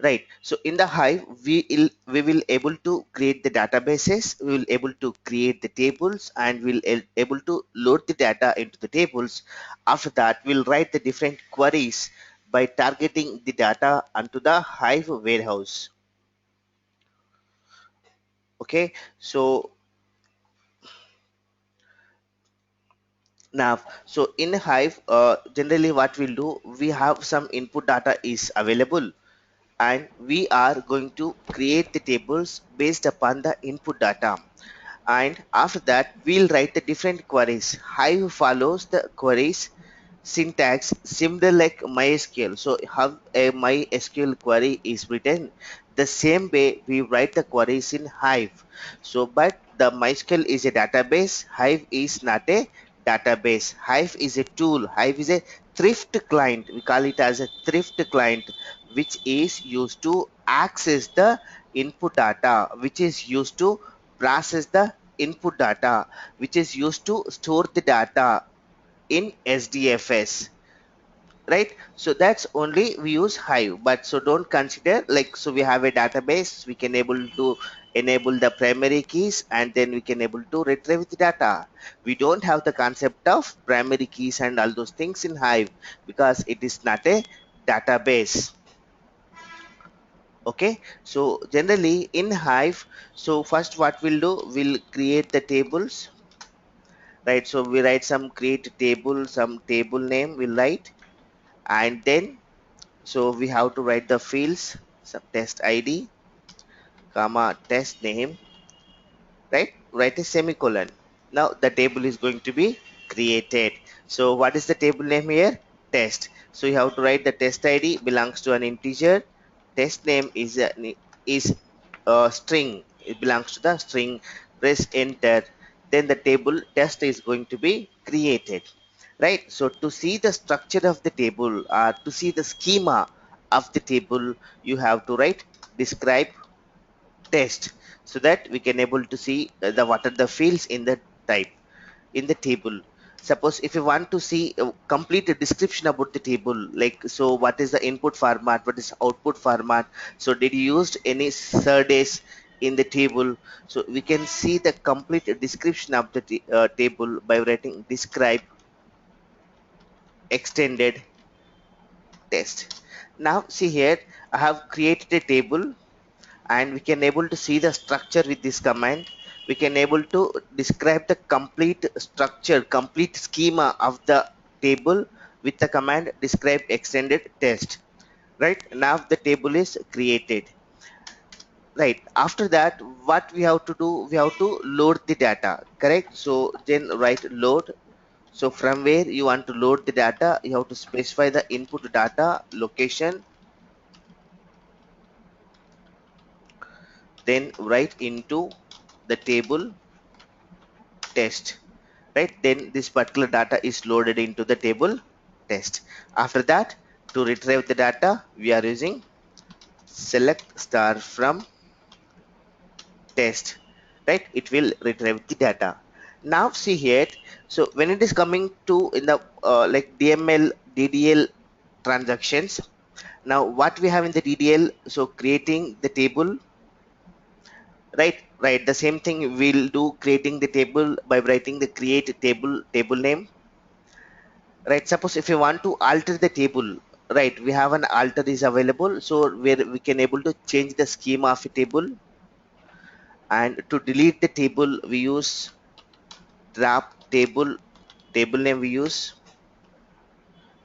Right. So in the Hive, we will able to create the databases. We will able to create the tables, and we'll able to load the data into the tables. After that, we'll write the different queries by targeting the data onto the Hive warehouse. Okay. So now, so in Hive, generally what we'll do, we have some input data is available, and we are going to create the tables based upon the input data. And after that, we'll write the different queries. Hive follows the queries syntax similar like MySQL. So how a MySQL query is written, the same way we write the queries in Hive. So but the MySQL is a database, Hive is not a database. Hive is a tool. Hive is a thrift client. We call it as a thrift client, which is used to access the input data, which is used to process the input data, which is used to store the data in SDFS, right? So that's only we use Hive, but so don't consider like, so we have a database, we can able to enable the primary keys, and then we can able to retrieve the data. We don't have the concept of primary keys and all those things in Hive because it is not a database. Okay, so generally in Hive, so first what we'll do, we'll create the tables, right? So we write some create table, some table name we'll write, and then so we have to write the fields, some test ID comma test name, right? Write a semicolon. Now the table is going to be created. So what is the table name here? Test. So you have to write the test ID belongs to an integer, test name is a string, it belongs to the string. Press enter, then the table test is going to be created, right? So to see the structure of the table, to see the schema of the table, you have to write describe test, so that we can able to see the what are the fields in the type in the table. Suppose if you want to see a complete description about the table, like so what is the input format, what is output format, so did you used any surdays in the table, so we can see the complete description of the table by writing describe extended test. Now see here, I have created a table, and we can able to see the structure with this command. We can able to describe the complete structure, complete schema of the table with the command describe extended test. Right now the table is created. Right after that, what we have to do, we have to load the data, correct? So then write load. So from where you want to load the data, you have to specify the input data location, then write into the table test, right? Then this particular data is loaded into the table test. After that, to retrieve the data, we are using select star from test, right? It will retrieve the data. Now see here, so when it is coming to in the like DML DDL transactions, now what we have in the DDL, so creating the table, right, the same thing we'll do, creating the table by writing the create table name, right? Suppose if you want to alter the table, right, we have an alter is available, so where we can able to change the schema of a table. And to delete the table, we use drop table name we use,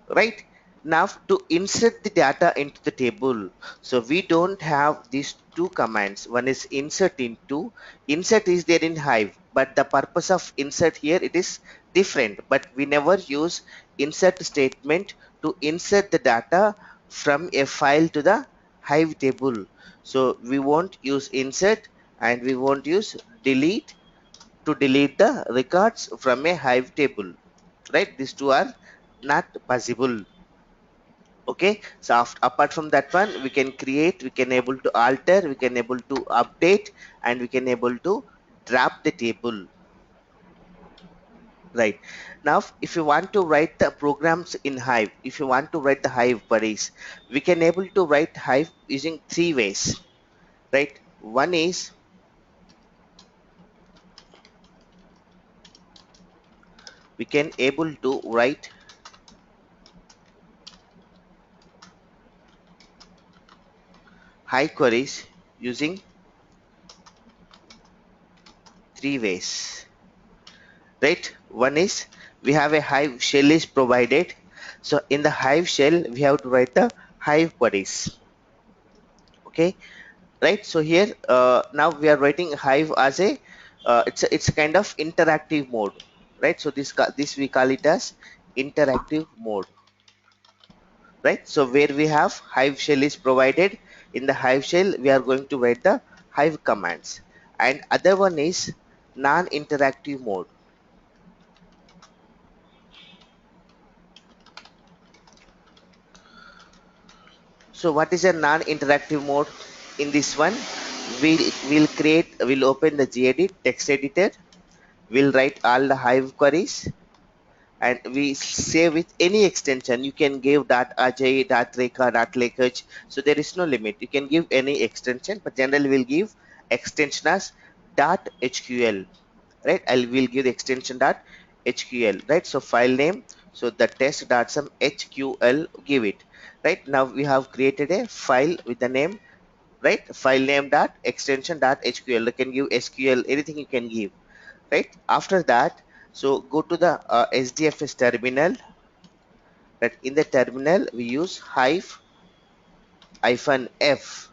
right? Now to insert the data into the table, so we don't have these two commands. One is insert into, insert is there in Hive, but the purpose of insert here it is different, but we never use insert statement to insert the data from a file to the Hive table. So we won't use insert, and we won't use delete to delete the records from a Hive table, right? These two are not possible. Okay, so apart from that one, we can create, we can able to alter, we can able to update, and we can able to drop the table. right? Now if you want to write the programs in Hive, if you want to write the Hive queries, we can able to write Hive using three ways, right? One is we can able to write Hive queries using three ways, right? One is we have a Hive shell is provided, so in the Hive shell we have to write the Hive queries, okay, right? So here now we are writing Hive as a it's a kind of interactive mode, right? So this we call it as interactive mode, right? So where we have Hive shell is provided, in the Hive shell we are going to write the Hive commands, and other one is non-interactive mode. So what is a non-interactive mode? In this one, we'll open the gedit text editor. We'll write all the Hive queries, and we save with any extension. You can give .aj, .reka, .lakh. So there is no limit. You can give any extension, but generally we'll give extension as .hql, right? I will give the extension .hql, right? So file name. So the test dot some hql, give it, right? Now we have created a file with the name, right? File name dot extension dot hql. You can give sql, anything you can give, right? After that, so go to the sdfs terminal, right? In the terminal we use hive hyphen f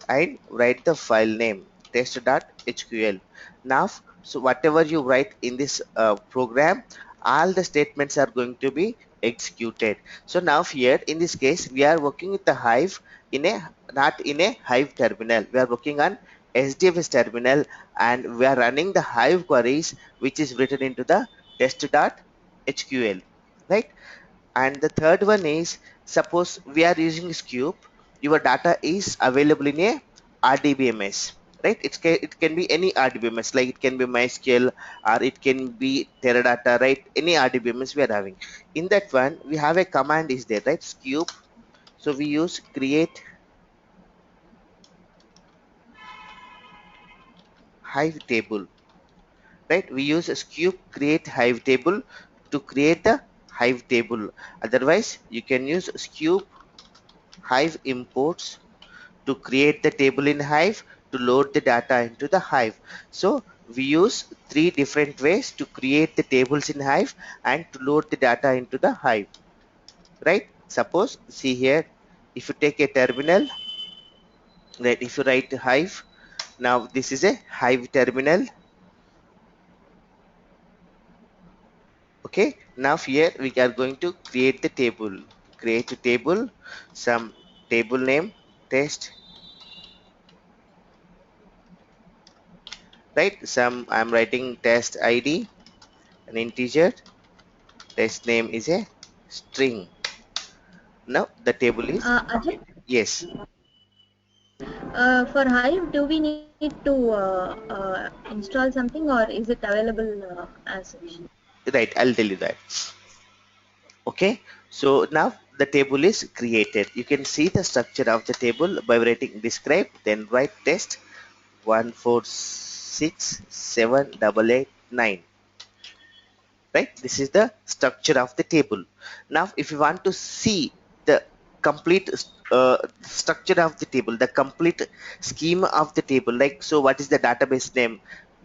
and write the file name test.hql. Now so whatever you write in this program, all the statements are going to be executed. So now here in this case we are working with the Hive in a, not in a Hive terminal, we are working on sdfs terminal, and we are running the Hive queries which is written into the test.hql, right? And the third one is, suppose we are using Scoop, your data is available in a RDBMS, right? It can be any RDBMS, like it can be MySQL or it can be Teradata, right? Any RDBMS we are having. In that one, we have a command is there, right? Scoop. So we use create Hive table, right? We use Scoop create Hive table to create the Hive table. Otherwise, you can use Scoop Hive imports to create the table in Hive, to load the data into the Hive. So we use three different ways to create the tables in Hive and to load the data into the Hive, right? Suppose, see here, if you take a terminal, right, if you write Hive, now this is a Hive terminal, okay? Now here we are going to create the table, create a table, some table name, test, right? Some I'm writing test ID, an integer, test name is a string. Now the table is, Ajay, yes, for Hive, do we need to install something or is it available as such? right, I'll tell you that. Okay, so now the table is created. You can see the structure of the table by writing describe, then write test 1467889, right? This is the structure of the table. Now if you want to see the complete structure of the table, the complete schema of the table, like, so what is the database name,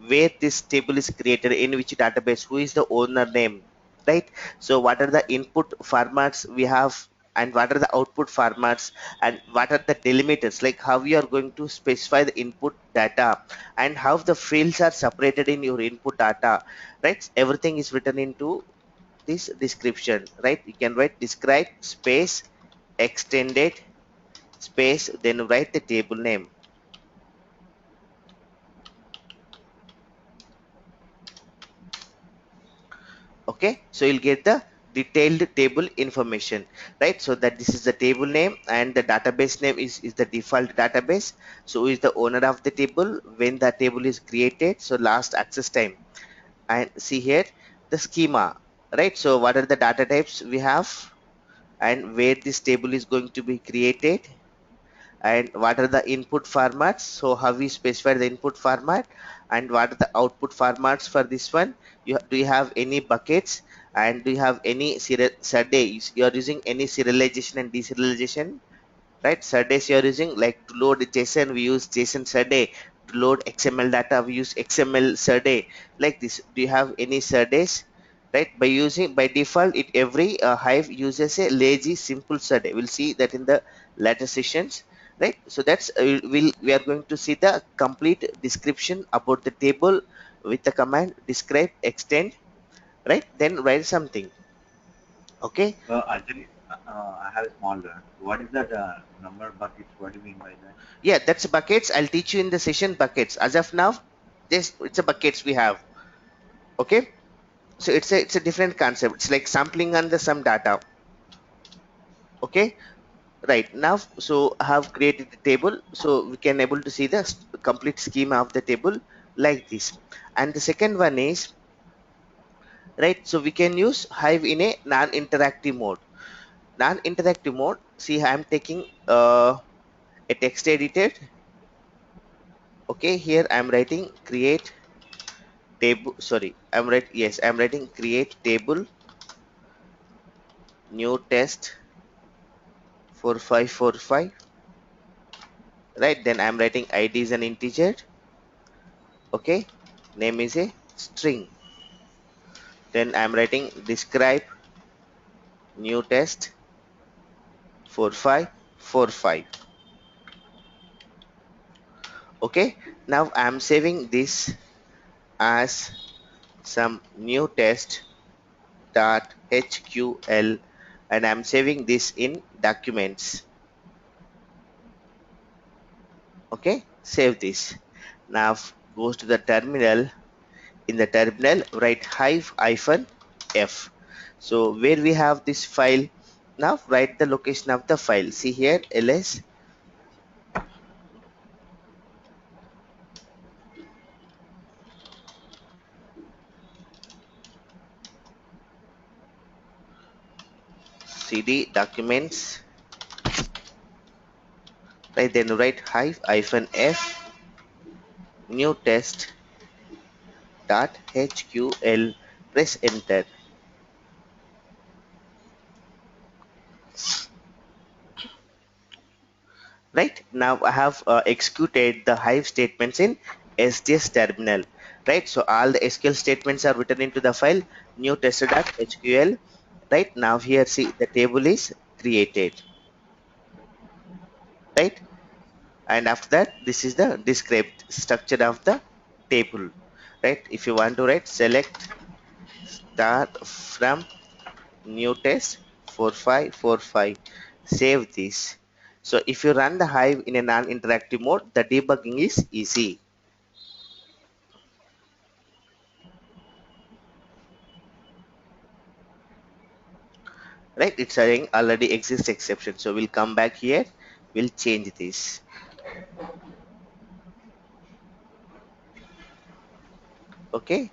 where this table is created, in which database, who is the owner name, right? So what are the input formats we have, and what are the output formats, and what are the delimiters, like how you are going to specify the input data, and how the fields are separated in your input data, right? Everything is written into this description, right? You can write describe space extended space, then write the table name, okay? So you'll get the detailed table information, right? So that this is the table name, and the database name is the default database. So who is the owner of the table, when the table is created, so last access time, and see here, the schema, right? So what are the data types we have, and where this table is going to be created, and what are the input formats, so how we specify the input format, and what are the output formats for this one. Do you have any buckets, and do you have any serial SURD, you are using any serialization and deserialization, right? SURDs you are using, like to load JSON we use JSON SURD, to load XML data we use XML SURD, like this. Do you have any SURDs, right? By using, by default, it every Hive uses a lazy simple SURD. We'll see that in the later sessions, right? So that's we are going to see the complete description about the table with the command describe extend, right? Then write something. Okay. Actually, I have a small learn. What is that number buckets? What do you mean by that? Yeah, that's buckets. I'll teach you in the session buckets. As of now, this it's a buckets we have. Okay. So it's a different concept. It's like sampling on the some data. Okay. Right now, so I have created the table, so we can able to see the complete schema of the table like this. And the second one is, right, so we can use Hive in a non-interactive mode. Non-interactive mode, see, I'm taking a text editor. Okay, here I'm writing create table, sorry, I'm writing create table new test 4545, right? Then I'm writing id is an integer. Okay, name is a string. Then I'm writing describe new test 4545. Okay, now I'm saving this as some new test dot hql, and I'm saving this in documents. Okay, save this. Now goes to the terminal. In the terminal, write hive hyphen f. So where we have this file, now write the location of the file. See here, ls cd documents, right? Then write hive hyphen f new test dot hql. Press enter. Right now I have executed the hive statements in SGS terminal, right? So all the SQL statements are written into the file new test.hql. Right now here, see, the table is created, right? And after that, this is the described structure of the table, right? If you want to write, select start from new test 4545, save this. So if you run the Hive in a non-interactive mode, the debugging is easy, right? It's saying already exists exception, so we'll come back here, we'll change this. Okay,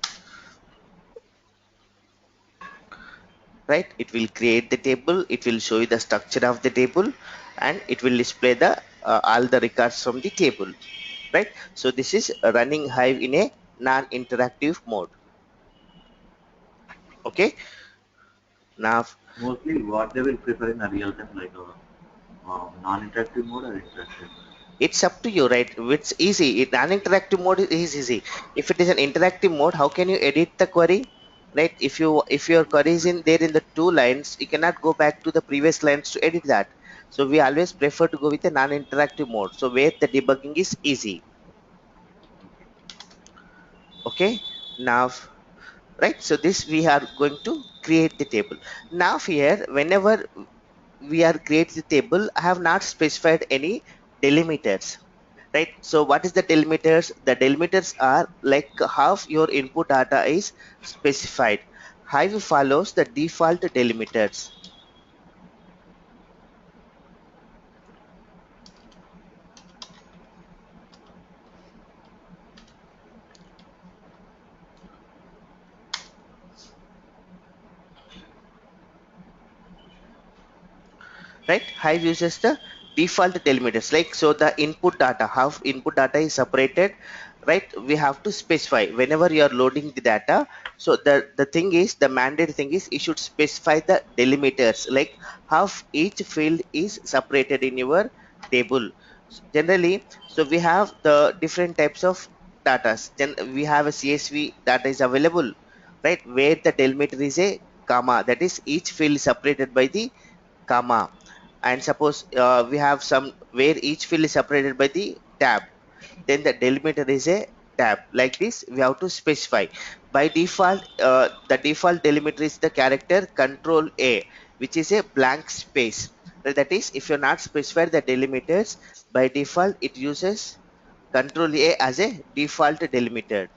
right? It will create the table, it will show you the structure of the table, and it will display the all the records from the table, right? So this is running Hive in a non-interactive mode. Okay, now Mostly, what they will prefer in a real time, like a non-interactive mode or interactive. it's up to you, right? It's easy. In non-interactive mode is easy. If it is an interactive mode, how can you edit the query, right? If your query is in there in the two lines, you cannot go back to the previous lines to edit that. So we always prefer to go with a non-interactive mode, so where the debugging is easy. Okay, now, right, so this we are going to create the table. Now here, whenever we are create the table, I have not specified any delimiters, right? So what is the delimiters? The delimiters are like half your input data is specified. Hive follows the default delimiters. right? Hive uses the default delimiters, like so the input data, how input data is separated, right? We have to specify whenever you are loading the data. So the thing is, the mandate thing is, you should specify the delimiters, like how each field is separated in your table. Generally, so we have the different types of data. We have a CSV data is available, right, where the delimiter is a comma, that is each field is separated by the comma. And suppose we have some where each field is separated by the tab, then the delimiter is a tab. Like this we have to specify. By default, the default delimiter is the character control A, which is a blank space. That is, if you're not specified the delimiters, by default it uses control A as a default delimiter,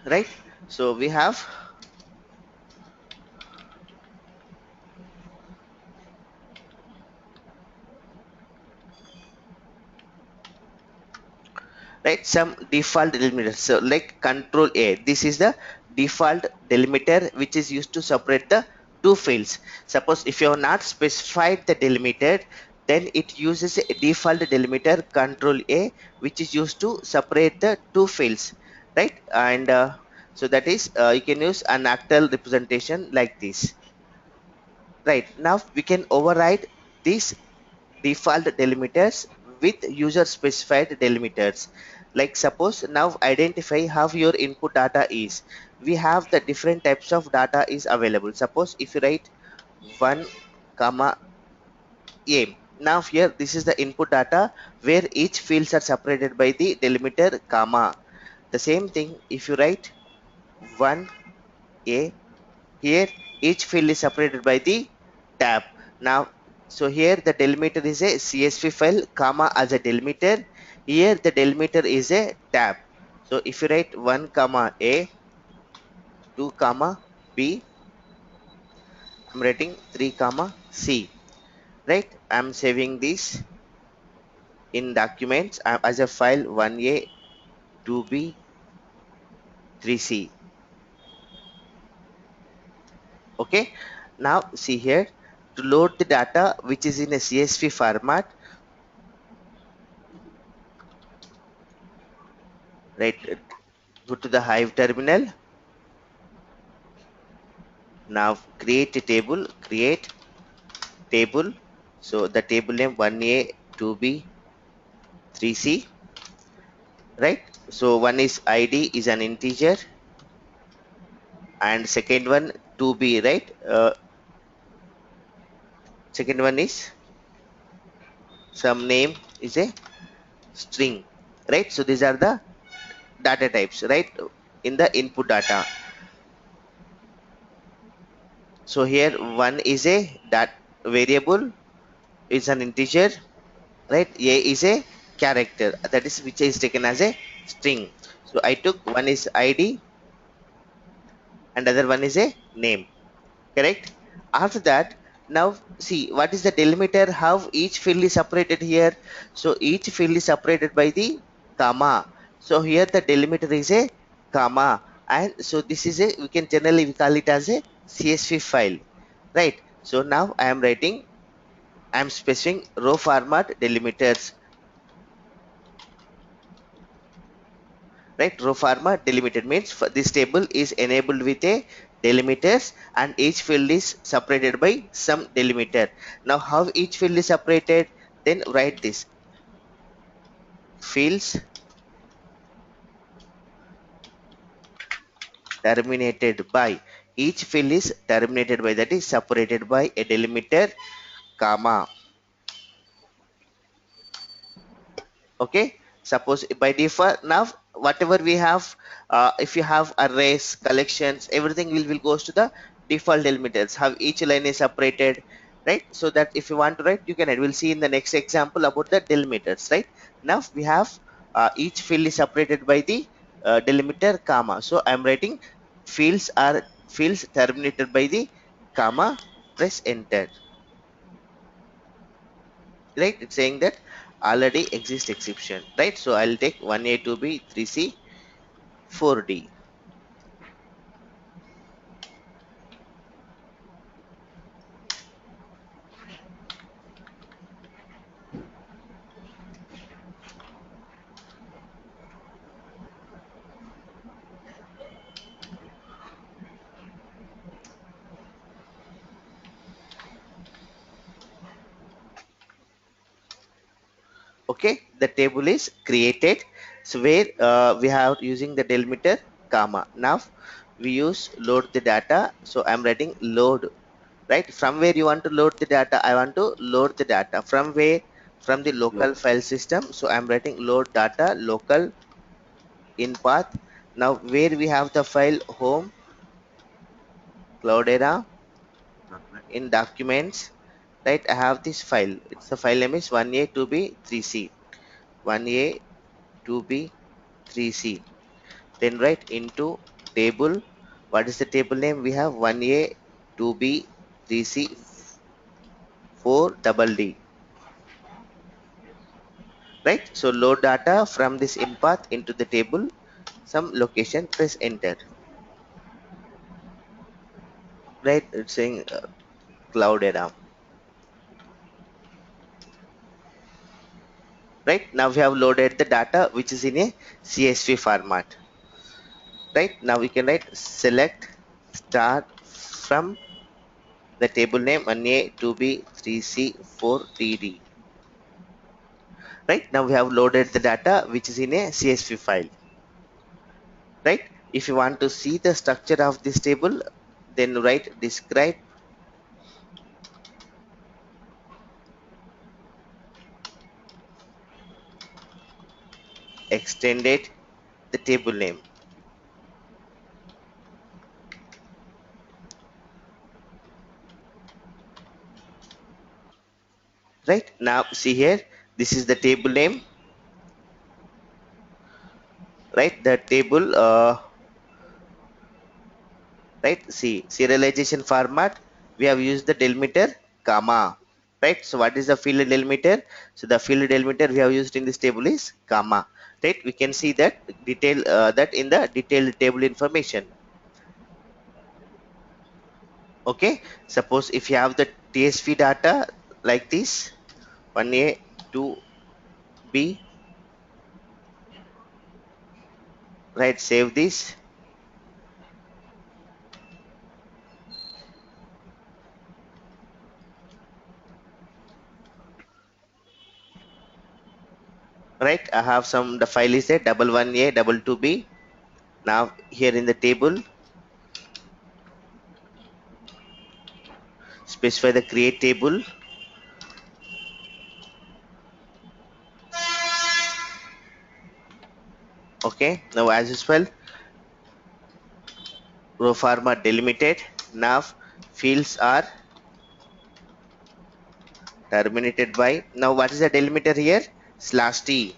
right? So we have, right, some default delimiters. So like control A, this is the default delimiter which is used to separate the two fields. Suppose if you have not specified the delimiter, then it uses a default delimiter control A, which is used to separate the two fields, right? And so that is, you can use an octal representation like this. Right, now we can override these default delimiters with user specified delimiters. Like suppose now identify how your input data is. We have the different types of data is available. Suppose if you write 1 comma a, now here this is the input data where each fields are separated by the delimiter comma. The same thing if you write 1 a, here each field is separated by the tab. Now, so here the delimiter is a CSV file, comma as a delimiter. Here the delimiter is a tab. So if you write 1 comma A, 2 comma B, I'm writing 3 comma C, right? I'm saving this in documents as a file 1A, 2B, 3C. Okay. Now see here, to load the data which is in a CSV format, right? Go to the Hive terminal. Now create a table, create table. So the table name 1A, 2B, 3C, right? So one is ID is an integer, and second one 2B, right? Second one is some name is a string, right? So these are the data types, right? In the input data. So here one is a that variable, is an integer, right? A is a character, that is which is taken as a string. So I took one is ID and other one is a name, correct? After that, now see what is the delimiter, how each field is separated here. So each field is separated by the comma. So here the delimiter is a comma, and so this is a, we can generally we call it as a CSV file, right? So now I am writing, I am specifying row format delimiters, right? Row format delimited means this table is enabled with a delimiters, and each field is separated by some delimiter. Now how each field is separated, then write this fields terminated by, each field is terminated by, that is separated by a delimiter comma. Okay, suppose by default now whatever we have, if you have arrays, collections, everything will goes to the default delimiters, how each line is separated, right? So that if you want to write, you can write. We'll see in the next example about the delimiters, right? Now we have each field is separated by the delimiter comma. So I'm writing fields are fields terminated by the comma, press enter. Right, it's saying that already exists exception, right? So I'll take 1A, 2B, 3C, 4D. Okay, the table is created. So where we have using the delimiter comma. Now we use load the data. So I'm writing load, right? From where you want to load the data, I want to load the data from where, from the local Local. file system. So I'm writing load data local in path. Now where we have the file home cloudera Document. in documents, right? I have this file. It's the file name is 1A 2B 3C, 1A 2B 3C. Then write into table. What is the table name? We have 1A 2B 3C 4 double D, right? So load data from this in path into the table, some location, press enter. Right, it's saying cloudera. Right, now we have loaded the data which is in a CSV format. Right, now we can write select start from the table name 1A 2B 3C 4TD. Right, now we have loaded the data which is in a CSV file. Right, if you want to see the structure of this table, then write describe extended the table name. Right, now see here, this is the table name. Right, the table right, see serialization format, we have used the delimiter comma. Right, so what is the field delimiter? So the field delimiter we have used in this table is comma. Right, we can see that detail that in the detailed table information. Okay, suppose if you have the TSV data like this 1A 2B, right, save this. Right, I have some, the file is there double 1A double 2B. Now here in the table specify the create table. Okay, now as usual row format delimited. Now fields are terminated by, now what is the delimiter here? Slash t.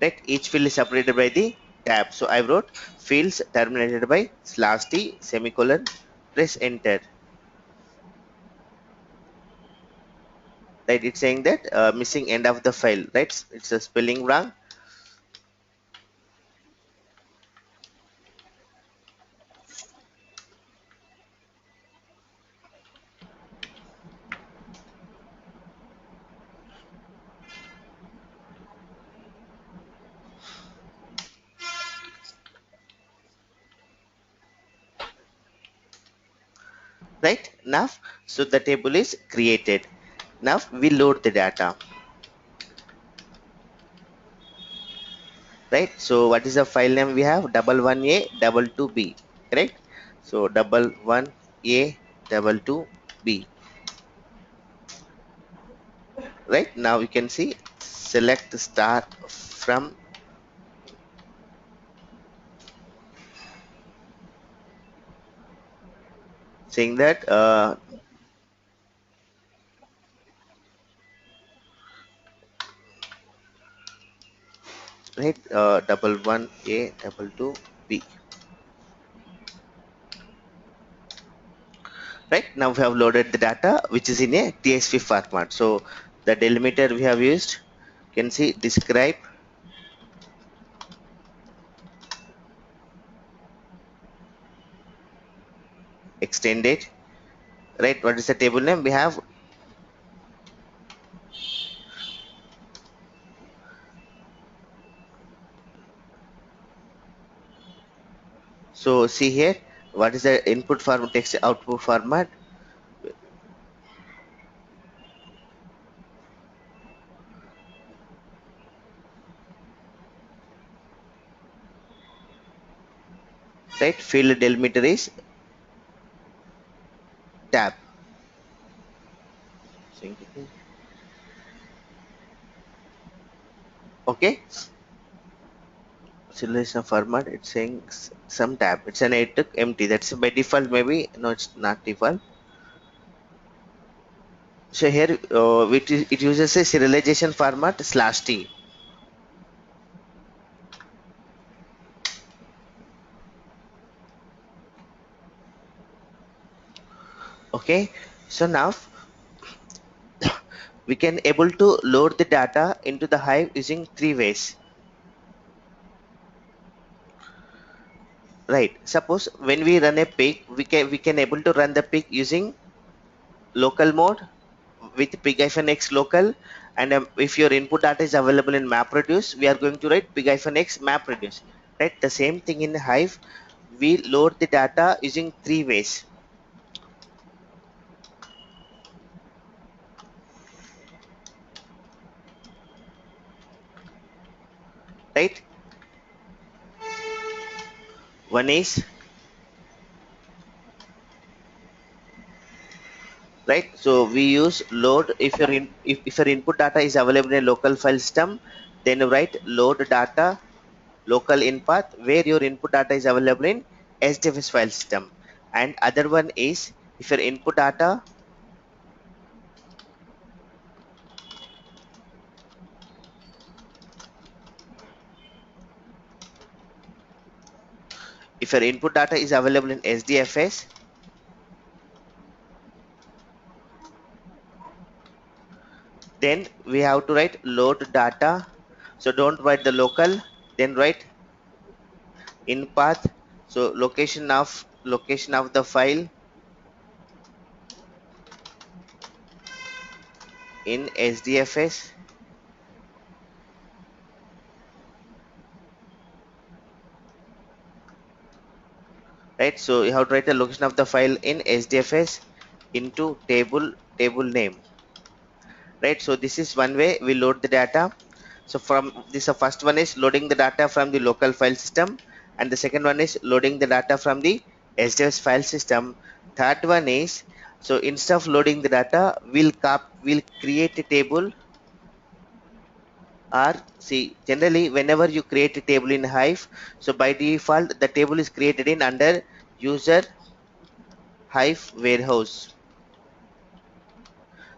Right, each field is separated by the tab. So I wrote fields terminated by slash t semicolon, press enter. Right, it's saying that missing end of the file. Right, it's a spelling wrong. Right, now so the table is created. Now we load the data. Right, so what is the file name? We have double 1A double 2B. Correct, so double 1A double 2B. Right, now you can see select start from, saying that right, double 1A double 2B. right? Now we have loaded the data which is in a TXT format. So the delimiter we have used, you can see describe extended, right? What is the table name? We have, so see here, what is the input format, text output format? Right, field delimiter is tab. Okay, selection format, it's saying some tab, it's an it empty, that's by default, maybe no, it's not default. So here it uses a serialization format /t. Okay, so now we can able to load the data into the Hive using three ways. Right, suppose when we run a pig, we can able to run the pig using local mode with pig-x local, and if your input data is available in MapReduce, we are going to write pig-x MapReduce. Right, the same thing in Hive, we load the data using three ways. Right, one is, right, so we use load. If your input data is available in a local file system, then you write load data local in path where your input data is available in SDFS file system. And other one is, if your input data, if your input data is available in SDFS, then we have to write load data. So don't write the local, then write in path, so location of the file in SDFS. Right, so you have to write the location of the file in SDFS into table name. Right, so this is one way we load the data. So from this, the first one is loading the data from the local file system, and the second one is loading the data from the SDFS file system. Third one is, so instead of loading the data, we'll create a table. Or see, generally whenever you create a table in Hive, so by default the table is created in under user Hive warehouse.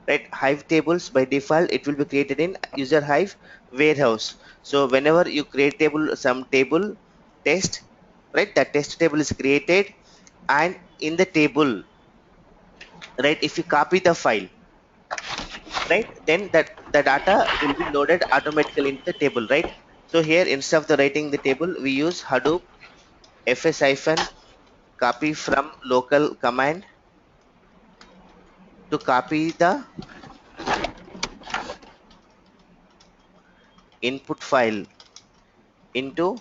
Right, Hive tables by default it will be created in user Hive warehouse. So whenever you create table, some table test, right, that test table is created, and in the table, right, if you copy the file, right, then that the data will be loaded automatically into the table. Right, so here instead of the writing the table, we use Hadoop fs hyphen copy from local command to copy the input file into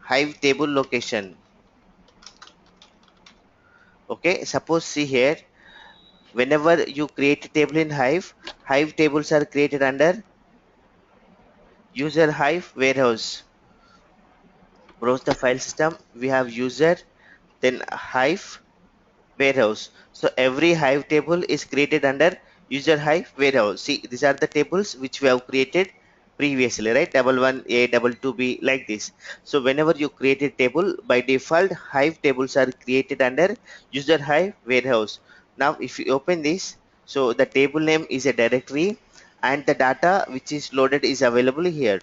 Hive table location. Okay, suppose see here, whenever you create a table in Hive, Hive tables are created under user Hive warehouse. Browse the file system, we have user, then Hive warehouse. So every Hive table is created under user Hive warehouse. See, these are the tables which we have created previously, right? Double one A, double two B, like this. So whenever you create a table, by default Hive tables are created under user Hive warehouse. Now if you open this, so the table name is a directory, and the data which is loaded is available here.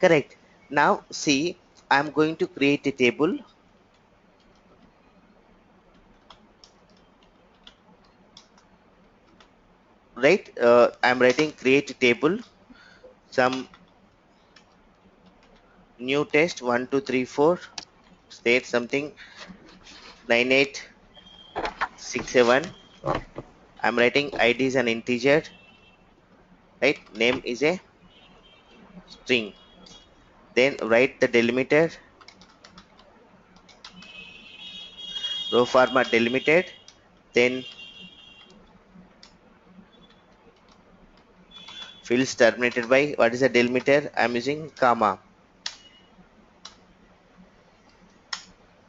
Correct. Now see, I'm going to create a table. right? I'm writing create table, some new test 1 2 3 4, state something 9867. I'm writing id is an integer, right? Name is a string. Then write the delimiter, row format delimited. Then fields terminated by, what is the delimiter? I'm using comma.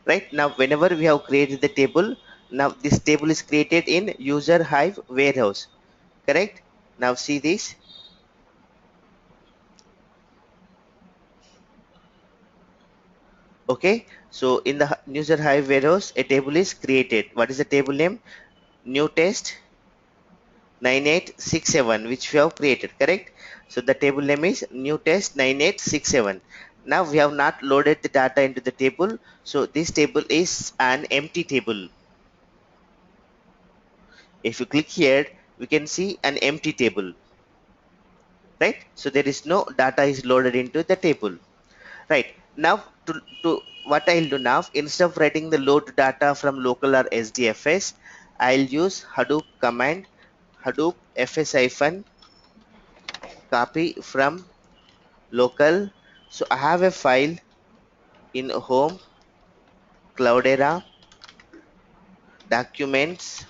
Right now, whenever we have created the table, now this table is created in user Hive warehouse. Correct? Now see this. Okay. So in the user Hive warehouse, a table is created. What is the table name? New test 9867, which we have created. Correct? So the table name is new test 9867. Now we have not loaded the data into the table. So this table is an empty table. If you click here, we can see an empty table, right? So there is no data is loaded into the table, right? Now to what I'll do now, instead of writing the load data from local or SDFS, I'll use Hadoop command, Hadoop fs hyphen copy from local. So I have a file in home Cloudera documents,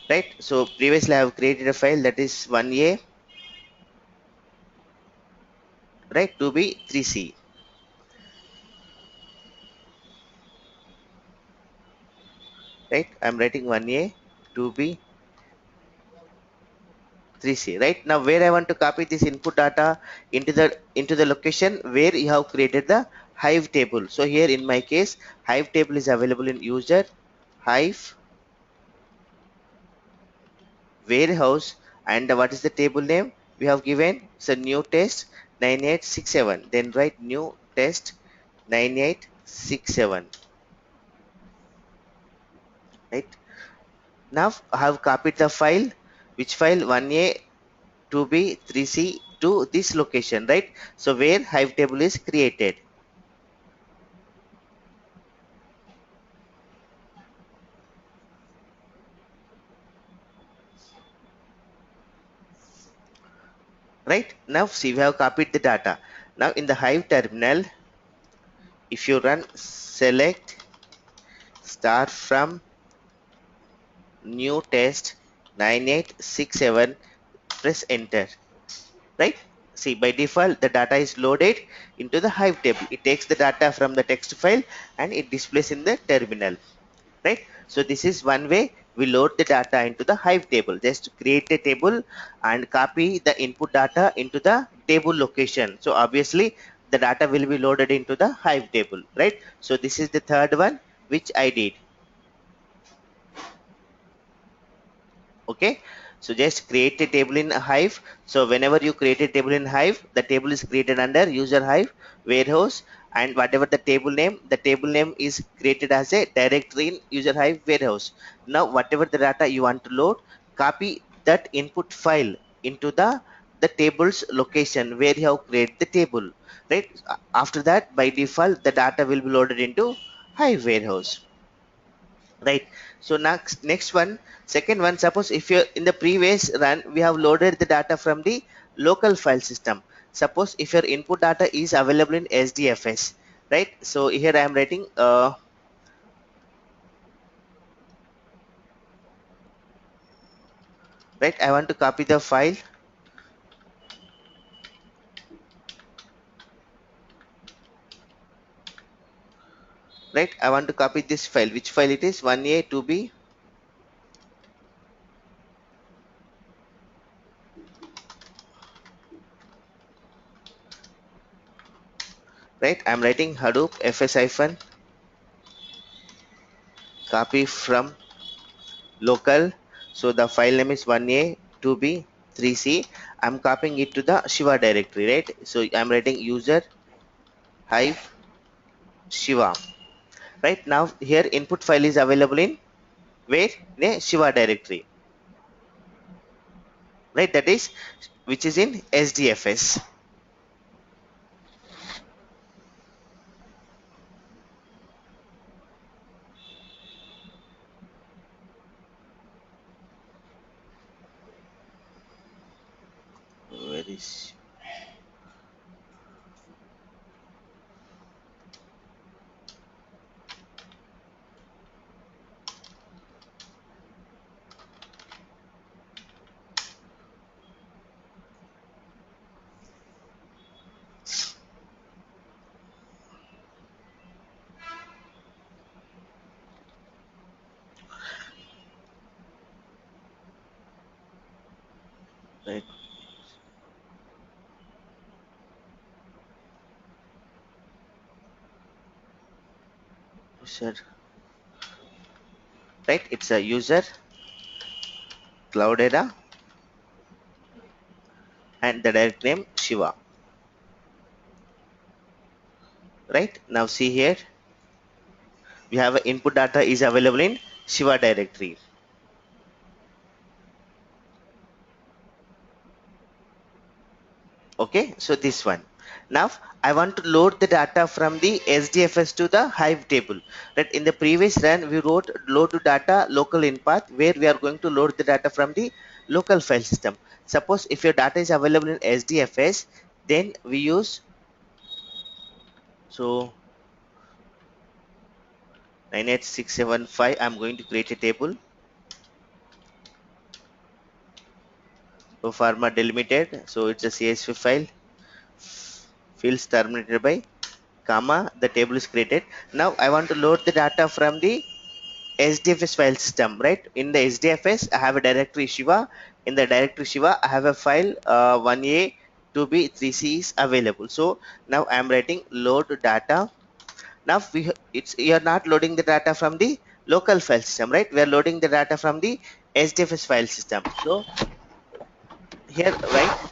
right? So previously I have created a file that is 1a, right? 2b 3c, right? I'm writing 1a 2b 3c, right? Now where I want to copy this input data into the location where you have created the Hive table. So here in my case, Hive table is available in user Hive warehouse, and what is the table name we have given? So new test 9867. Then write new test 9867, right? Now I have copied the file, which file? 1a 2b 3c to this location, right? So where Hive table is created, right? Now see, we have copied the data. Now in the Hive terminal, if you run select start from new test 9867, press enter, right? See, by default the data is loaded into the Hive table. It takes the data from the text file and it displays in the terminal, right? So this is one way we load the data into the Hive table. Just create a table and copy the input data into the table location. So obviously the data will be loaded into the Hive table, right? So this is the third one which I did. Okay, so just create a table in a Hive. So whenever you create a table in Hive, the table is created under user Hive warehouse, and whatever the table name is created as a directory in user Hive warehouse. Now whatever the data you want to load, copy that input file into the table's location where you have created the table, right? After that, by default the data will be loaded into Hive warehouse, right? So next one, second one, suppose if you're in the previous run we have loaded the data from the local file system. Suppose if your input data is available in SDFS, right? So here I am writing right, I want to copy the file, right? I want to copy this file. Which file it is? 1a 2b, right? I'm writing Hadoop fs hyphen copy from local. So the file name is 1a 2b 3c. I'm copying it to the Shiva directory, right? So I'm writing user Hive Shiva, right? Now here input file is available in where? In a Shiva directory, right? That is which is in SDFS. Where is right? User, right? It's a user Cloudera and the direct name Shiva, right? Now see here, we have a input data is available in Shiva directory. Okay, so this one. Now I want to load the data from the SDFS to the Hive table. Right, in the previous run we wrote load to data local in path, where we are going to load the data from the local file system. Suppose if your data is available in SDFS, then we use, so 98675, I'm going to create a table. So pharma delimited, so it's a CSV file, fields terminated by comma, the table is created. Now I want to load the data from the SDFS file system, right? In the SDFS, I have a directory Shiva. In the directory Shiva, I have a file 1A, 2B, 3C is available. So now I am writing load data. Now you are not loading the data from the local file system, right? We are loading the data from the SDFS file system. So here, right,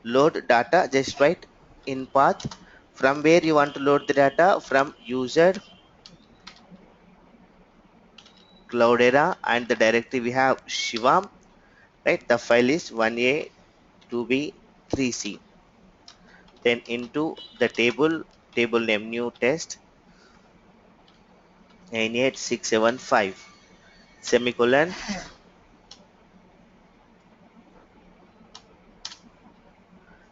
load data, just write in path from where you want to load the data, from user Cloudera, and the directory we have Shiva, right? The file is 1A, 2B, 3C. Then into the table name new test 98675 semicolon,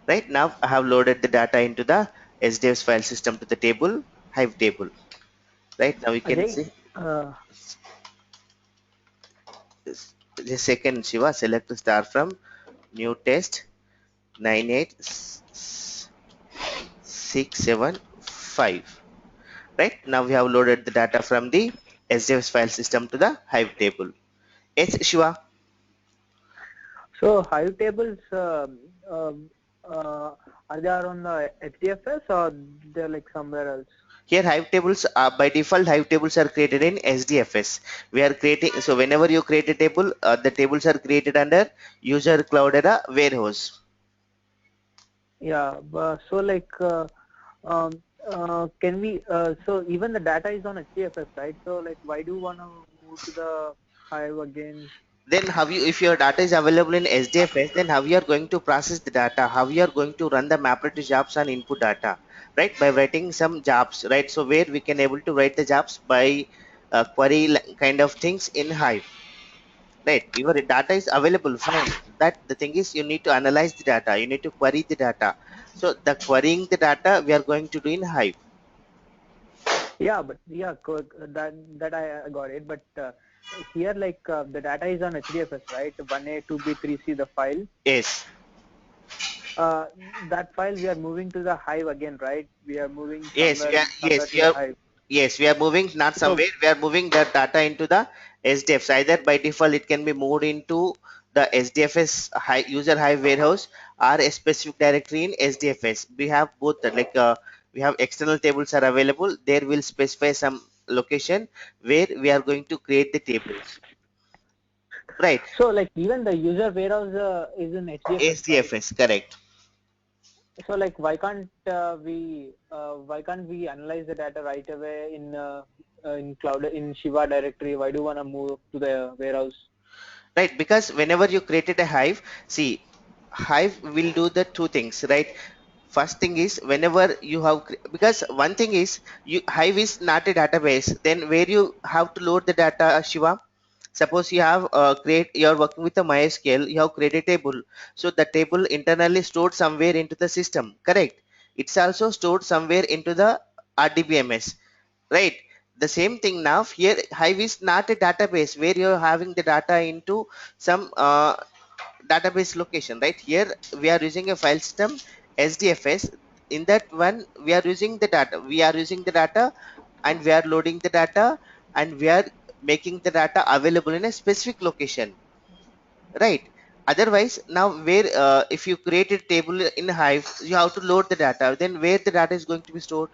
right? Now I have loaded the data into the SDFS file system to the table Hive table, right? Now we can Ajay, see uh, this. The second Shiva, select the star from new test 98675, right? Now we have loaded the data from the SDFS file system to the Hive table. Yes, Shiva. so Hive tables um, uh, are they on the HDFS or they're like somewhere else? Here Hive tables are by default, Hive tables are created in SDFS. We are creating, so whenever you create a table, the tables are created under user Cloudera warehouse. Yeah, but so like um, can we so even the data is on HDFS, right? So like why do you want to move to the Hive again? Then how you, if your data is available in SDFS, then how you are going to process the data, how you are going to run the mapper jobs on input data, right? By writing some jobs, right? So where we can able to write the jobs by query kind of things in Hive. Right, your data is available, fine. That the thing is, you need to analyze the data, you need to query the data. So the querying the data we are going to do in Hive. Yeah, but yeah, that I got it. But here like the data is on HDFS, right? 1A, 2B, 3C, the file. Yes, uh, that file we are moving to the Hive again, right? We are moving yes, we are, somewhere yes, to we the are, Hive. yes, we are moving not So somewhere, we are moving the data into the SDFs. Either by default it can be moved into the SDFS user Hive warehouse, or a specific directory in SDFS. We have both, like we have external tables are available, there will specify some location where we are going to create the tables, right? so like even the user warehouse is in HDFS, right? SDFS, correct. So like why can't we analyze the data right away in cloud in Shiva directory? Why do you want to move to the warehouse? right? Because whenever you created a Hive, see, Hive will do the two things, right? First thing is, whenever you have because one thing is, you Hive is not a database, then where you have to load the data, Shiva? Suppose you have create you're working with a MySQL, you have created a table, so the table internally stored somewhere into the system, correct? It's also stored somewhere into the RDBMS, right? The same thing now here, Hive is not a database where you're having the data into some database location, right? Here we are using a file system, SDFS. In that one we are using the data, and we are loading the data, and we are making the data available in a specific location, right? Otherwise, now where if you create a table in Hive, you have to load the data, then where the data is going to be stored?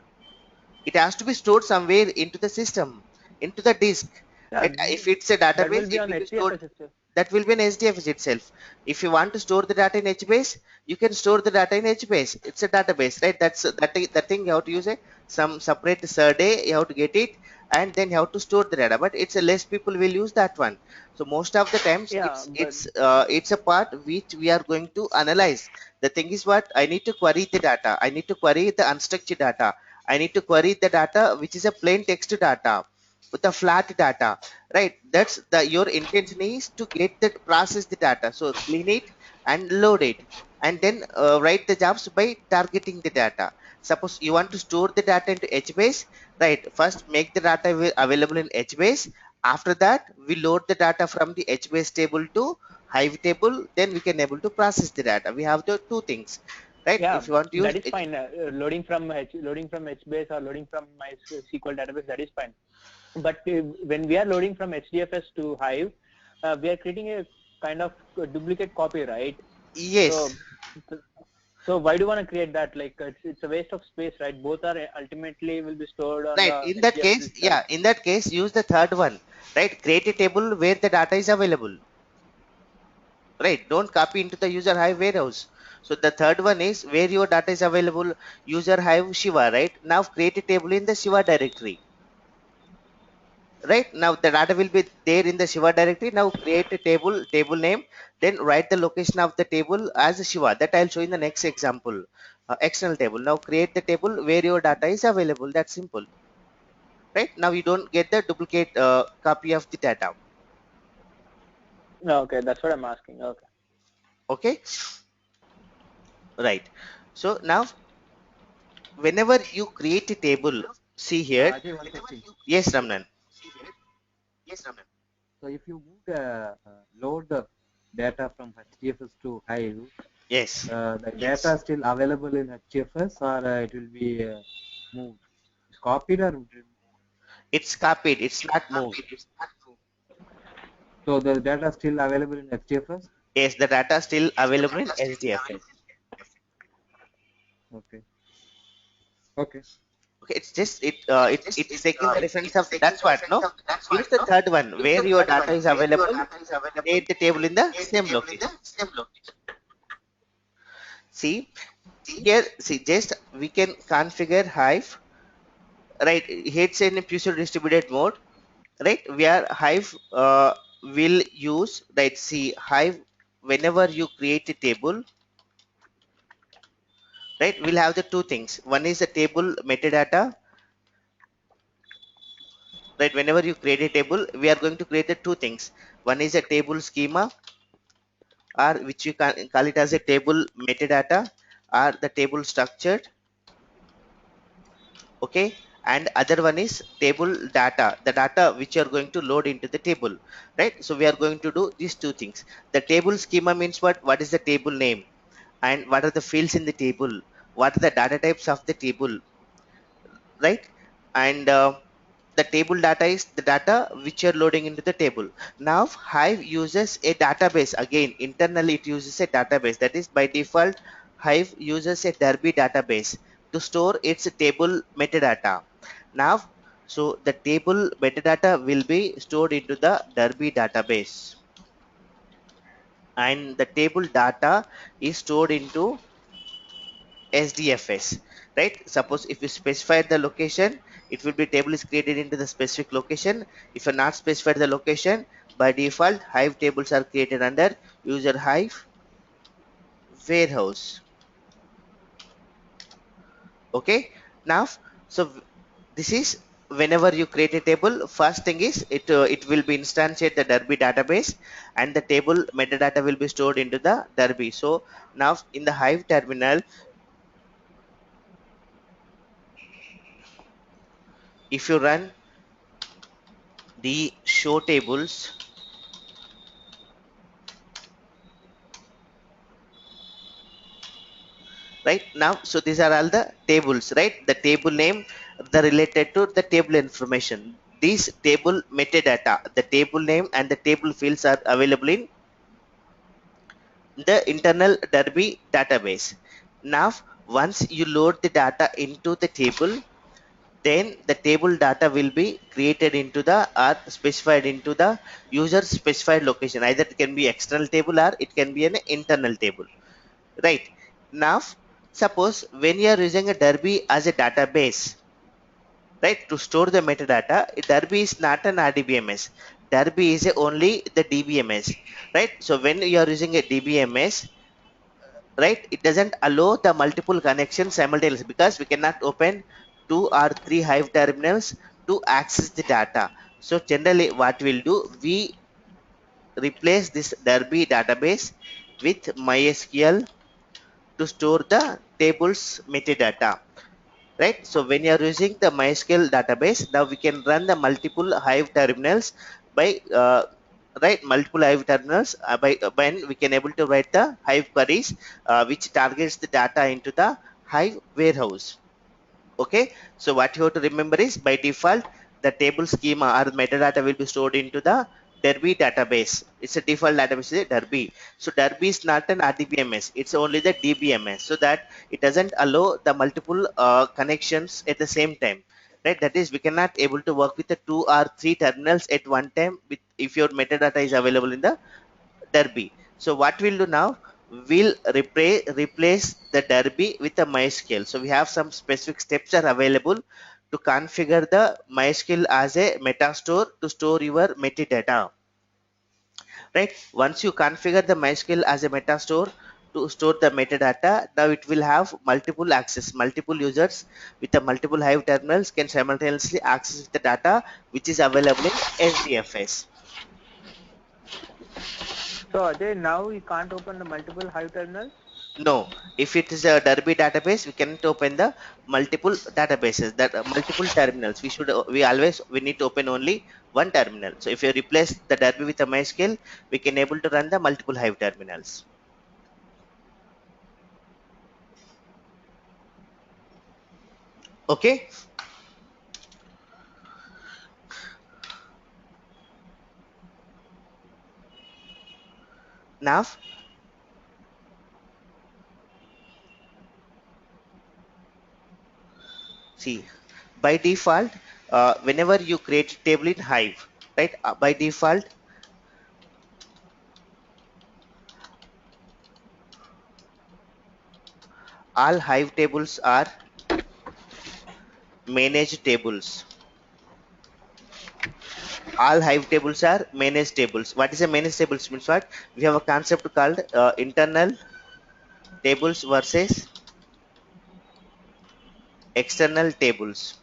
It has to be stored somewhere into the system, into the disk, Yeah, right? If it's a that database, will be it on will be stored. HDFS itself. That will be an HDFS itself. If you want to store the data in HBase, you can store the data in HBase. It's a database, right? That thing you have to use a some separate survey, you have to get it, and then you have to store the data. But it's a less people will use that one. So most of the times, Yeah, but it's a part which we are going to analyze. The thing is, what I need to query the data. I need to query the unstructured data. I need to query the data which is a plain text data with a flat data, right? That's the your intention is to get that, process the data, so clean it and load it, and then write the jobs by targeting the data. Suppose you want to store the data into HBase, right? First make the data available in HBase. After that we load the data from the HBase table to Hive table, then we can able to process the data. We have the two things, right? yeah, If you want to use that is fine. Loading from HBase or loading from my SQL database, that is fine. But when we are loading from HDFS to Hive, we are creating a kind of duplicate copy, right? yes, So, so why do you want to create that? Like it's a waste of space, right? Both are ultimately will be stored on right, the in that HDFS case, itself. yeah, in that case use the third one, right? Create a table where the data is available, right? Don't copy into the user Hive warehouse. So the third one is where your data is available, user Hive Shiva, right? Now create a table in the Shiva directory, right? Now the data will be there in the Shiva directory. Now create a table name, then write the location of the table as Shiva. That I'll show in the next example. External table. Now create the table where your data is available. That's simple, right? Now you don't get the duplicate copy of the data. No, okay, that's what I'm asking. Okay. Okay, right. So now whenever you create a table, see here. Ajay, one second. Yes, Ramnan. So if you move the load the data from HDFS to Hive, Yes, the data still available in HDFS or it will be moved, copied or it will be moved? it's copied, it's not moved. So the data still available in HDFS? Yes, the data still available in SDFS. Okay. Okay. Okay, it's just it's taking the reference of, that's what, no? Use the third one where your data is available. Create the table in the same location. See here, see, just we can configure Hive, right? It's in a pseudo distributed mode, right? We are Hive will use, right? See, Hive, whenever you create a table, right, we'll have the two things. One is the table metadata, right? Whenever you create a table, we are going to create the two things. One is a table schema, or which you can call it as a table metadata, or the table structured, okay? And other one is table data, the data which you are going to load into the table, right? So we are going to do these two things. The table schema means what is the table name, and what are the fields in the table, what are the data types of the table, right? And the table data is the data which you're loading into the table. Now Hive uses a database. Again, internally it uses a database. That is, by default, Hive uses a Derby database to store its table metadata. Now, so the table metadata will be stored into the Derby database, and the table data is stored into SDFS, right? Suppose if you specify the location, it will be table is created into the specific location. If you not specify the location, By default, Hive tables are created under user Hive warehouse. Okay. Now, so this is whenever you create a table, first thing is it will be instantiate the Derby database, and the table metadata will be stored into the Derby. So now in the Hive terminal, if you run the show tables, right now, so these are all the tables, right? The table name, the related to the table information, these table metadata, the table name and the table fields are available in the internal Derby database. Now once you load the data into the table, then the table data will be created into the or specified into the user specified location. Either it can be external table or it can be an internal table, right? Now suppose when you are using a Derby as a database, right, to store the metadata, Derby is not an RDBMS. Derby is only the DBMS, right? So when you are using a DBMS, right, it doesn't allow the multiple connections simultaneously, because we cannot open two or three Hive terminals to access the data. So generally what we'll do, we replace this Derby database with MySQL to store the tables metadata, right? So when you are using the MySQL database, now we can run the multiple Hive terminals by right, multiple Hive terminals by when we can able to write the Hive queries which targets the data into the Hive warehouse. Okay, so what you have to remember is by default the table schema or metadata will be stored into the Derby database. It's a default database, is Derby. So Derby is not an RDBMS, it's only the DBMS, so that it doesn't allow the multiple connections at the same time, right? That is, we cannot able to work with the two or three terminals at one time with if your metadata is available in the Derby. So what we'll do now, we'll replace the Derby with a MySQL. So we have some specific steps are available to configure the MySQL as a Metastore to store your metadata. Right? Once you configure the MySQL as a Metastore to store the metadata, now it will have multiple access, multiple users with the multiple Hive terminals can simultaneously access the data which is available in SDFS. So Ajay, now we can't open the multiple Hive terminals. No, if it is a Derby database, we cannot open the multiple databases, that multiple terminals. We need to open only one terminal. So if you replace the Derby with a MySQL, we can able to run the multiple Hive terminals. Okay. Now, see, by default, whenever you create a table in Hive, right? By default, all Hive tables are managed tables. All Hive tables are managed tables. What is a managed tables means what? We have a concept called internal tables versus external tables,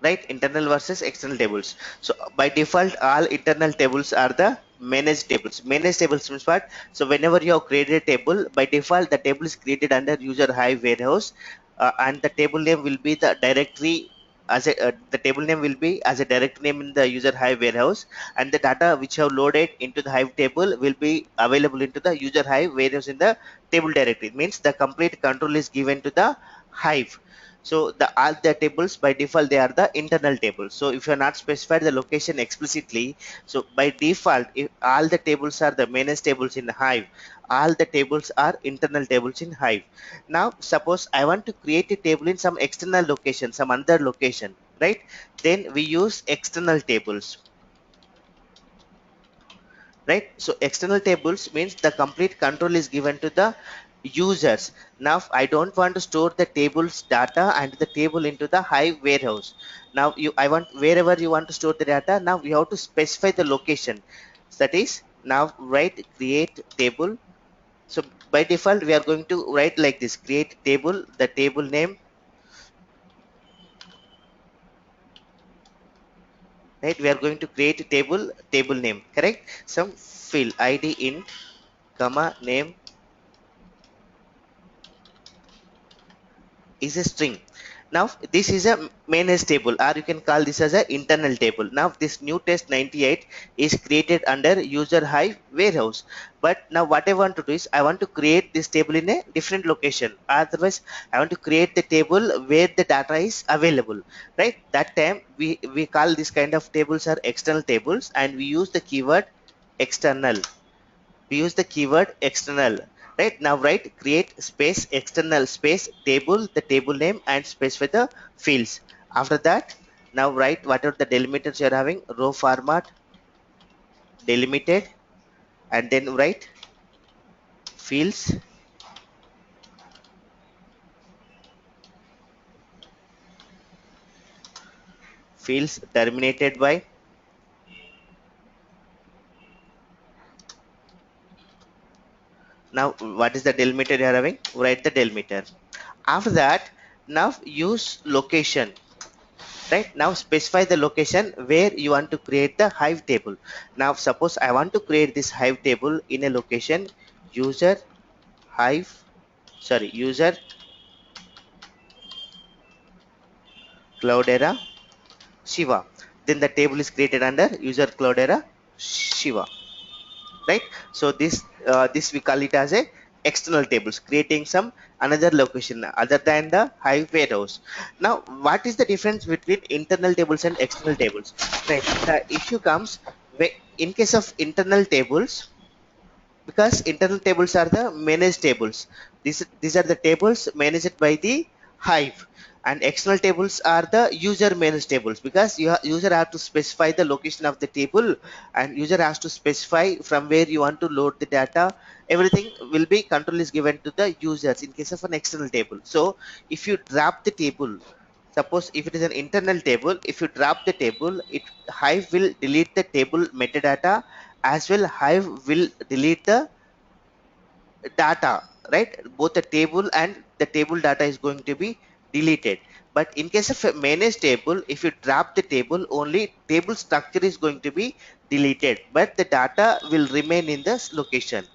right? Internal versus external tables. So by default all internal tables are the managed tables. Managed tables means what? So whenever you have created a table, by default the table is created under user Hive warehouse, and the table name will be the directory as a the table name will be as a direct name in the user Hive warehouse, and the data which have loaded into the Hive table will be available into the user Hive warehouse in the table directory. It means the complete control is given to the Hive. So the all the tables by default they are the internal tables. So if you are not specified the location explicitly, so by default if all the tables are the managed tables in Hive, all the tables are internal tables in Hive. Now suppose I want to create a table in some external location, some other location, right? Then we use external tables, right? So external tables means the complete control is given to the users. Now I don't want to store the table's data and the table into the Hive warehouse. Now I want wherever you want to store the data. Now we have to specify the location. So that is, now write create table. So by default we are going to write like this: create table, the table name, right? We are going to create a table name, correct? Some field id int comma name is a string. Now this is a managed table, or you can call this as an internal table. Now this new test 98 is created under user Hive warehouse. But now what I want to do is I want to create this table in a different location. Otherwise I want to create the table where the data is available, right? That time we call this kind of tables are external tables, and we use the keyword external. We use the keyword external. Right now, write create space external space table, the table name, and space for the fields. After that, now write whatever the delimiters you're having, row format delimited, and then write fields, fields terminated by. Now what is the delimiter you're having? Write the delimiter. After that, now use location. Right now specify the location where you want to create the Hive table. Now suppose I want to create this Hive table in a location user Hive, sorry, user Cloudera Shiva. Then the table is created under user Cloudera Shiva, right? So this we call it as a external tables, creating some another location other than the Hive warehouse. Now what is the difference between internal tables and external tables? Right, the issue comes in case of internal tables, because internal tables are the managed tables. These are the tables managed by the Hive, and external tables are the user managed tables, because user have to specify the location of the table, and user has to specify from where you want to load the data. Everything will be control is given to the users in case of an external table. So if you drop the table, suppose if it is an internal table, if you drop the table, it Hive will delete the table metadata, as well Hive will delete the data, right? Both the table and the table data is going to be deleted. But in case of a managed table, if you drop the table, only table structure is going to be deleted, but the data will remain in this location.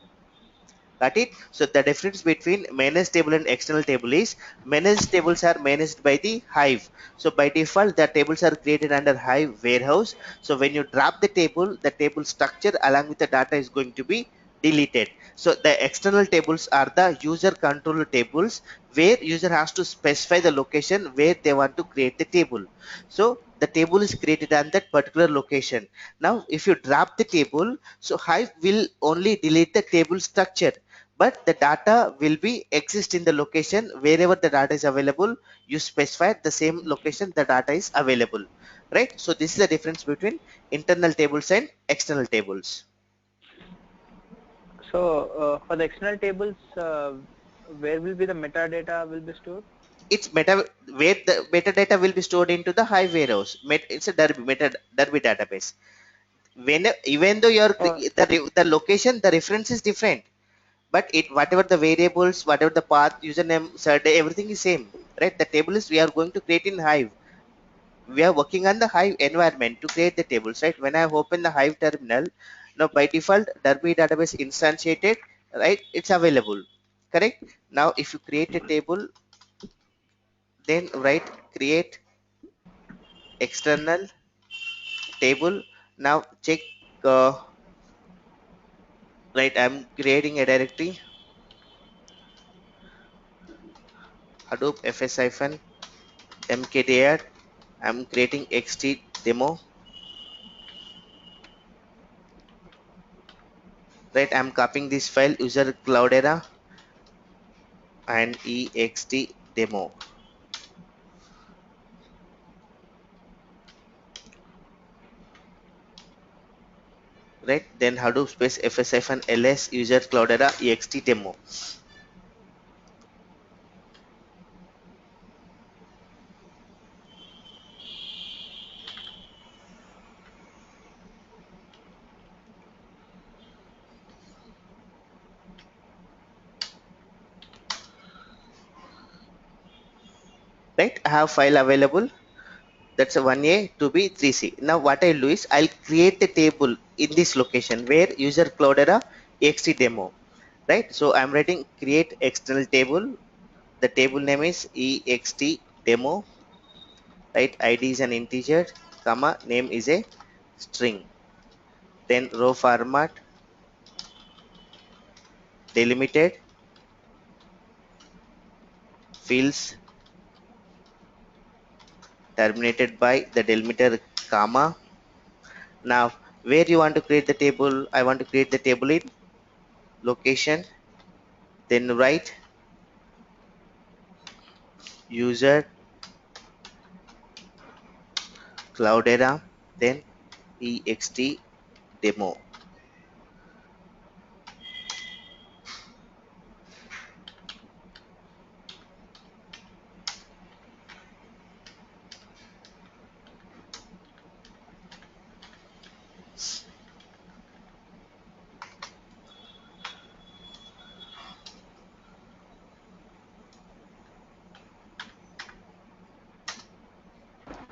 Got it? So the difference between managed table and external table is managed tables are managed by the Hive. So by default, the tables are created under Hive warehouse. So when you drop the table structure along with the data is going to be deleted. So the external tables are the user control tables, where user has to specify the location where they want to create the table. So the table is created on that particular location. Now if you drop the table, so Hive will only delete the table structure, but the data will be exist in the location wherever the data is available. You specify the same location the data is available, right? So this is the difference between internal tables and external tables. So for the external tables, where will be the metadata will be stored? It's where the metadata will be stored into the Hive warehouse. It's a Derby database. When even though your Oh, the location, the reference is different, but it whatever the variables, whatever the path, username, survey, everything is same, right? The table is we are going to create in Hive. We are working on the Hive environment to create the tables, right? When I open the Hive terminal, now by default Derby database instantiated, right? It's available, correct? Now if you create a table, then write create external table. Now check, uh, right? I'm creating a directory Hadoop fs mkdir. I'm creating xt demo, right? I'm copying this file user cloudera and ext demo, right? Then Hadoop space fs ls user cloudera ext demo. right? I have file available. That's a 1A, 2B, 3C. Now what I'll do is I'll create the table in this location where user Cloudera ext demo, right? So I'm writing create external table. The table name is ext demo, right? ID is an integer, comma, name is a string. Then row format, delimited, fields terminated by the delimiter comma. Now where you want to create the table, I want to create the table in location, then write user Cloudera, then ext demo.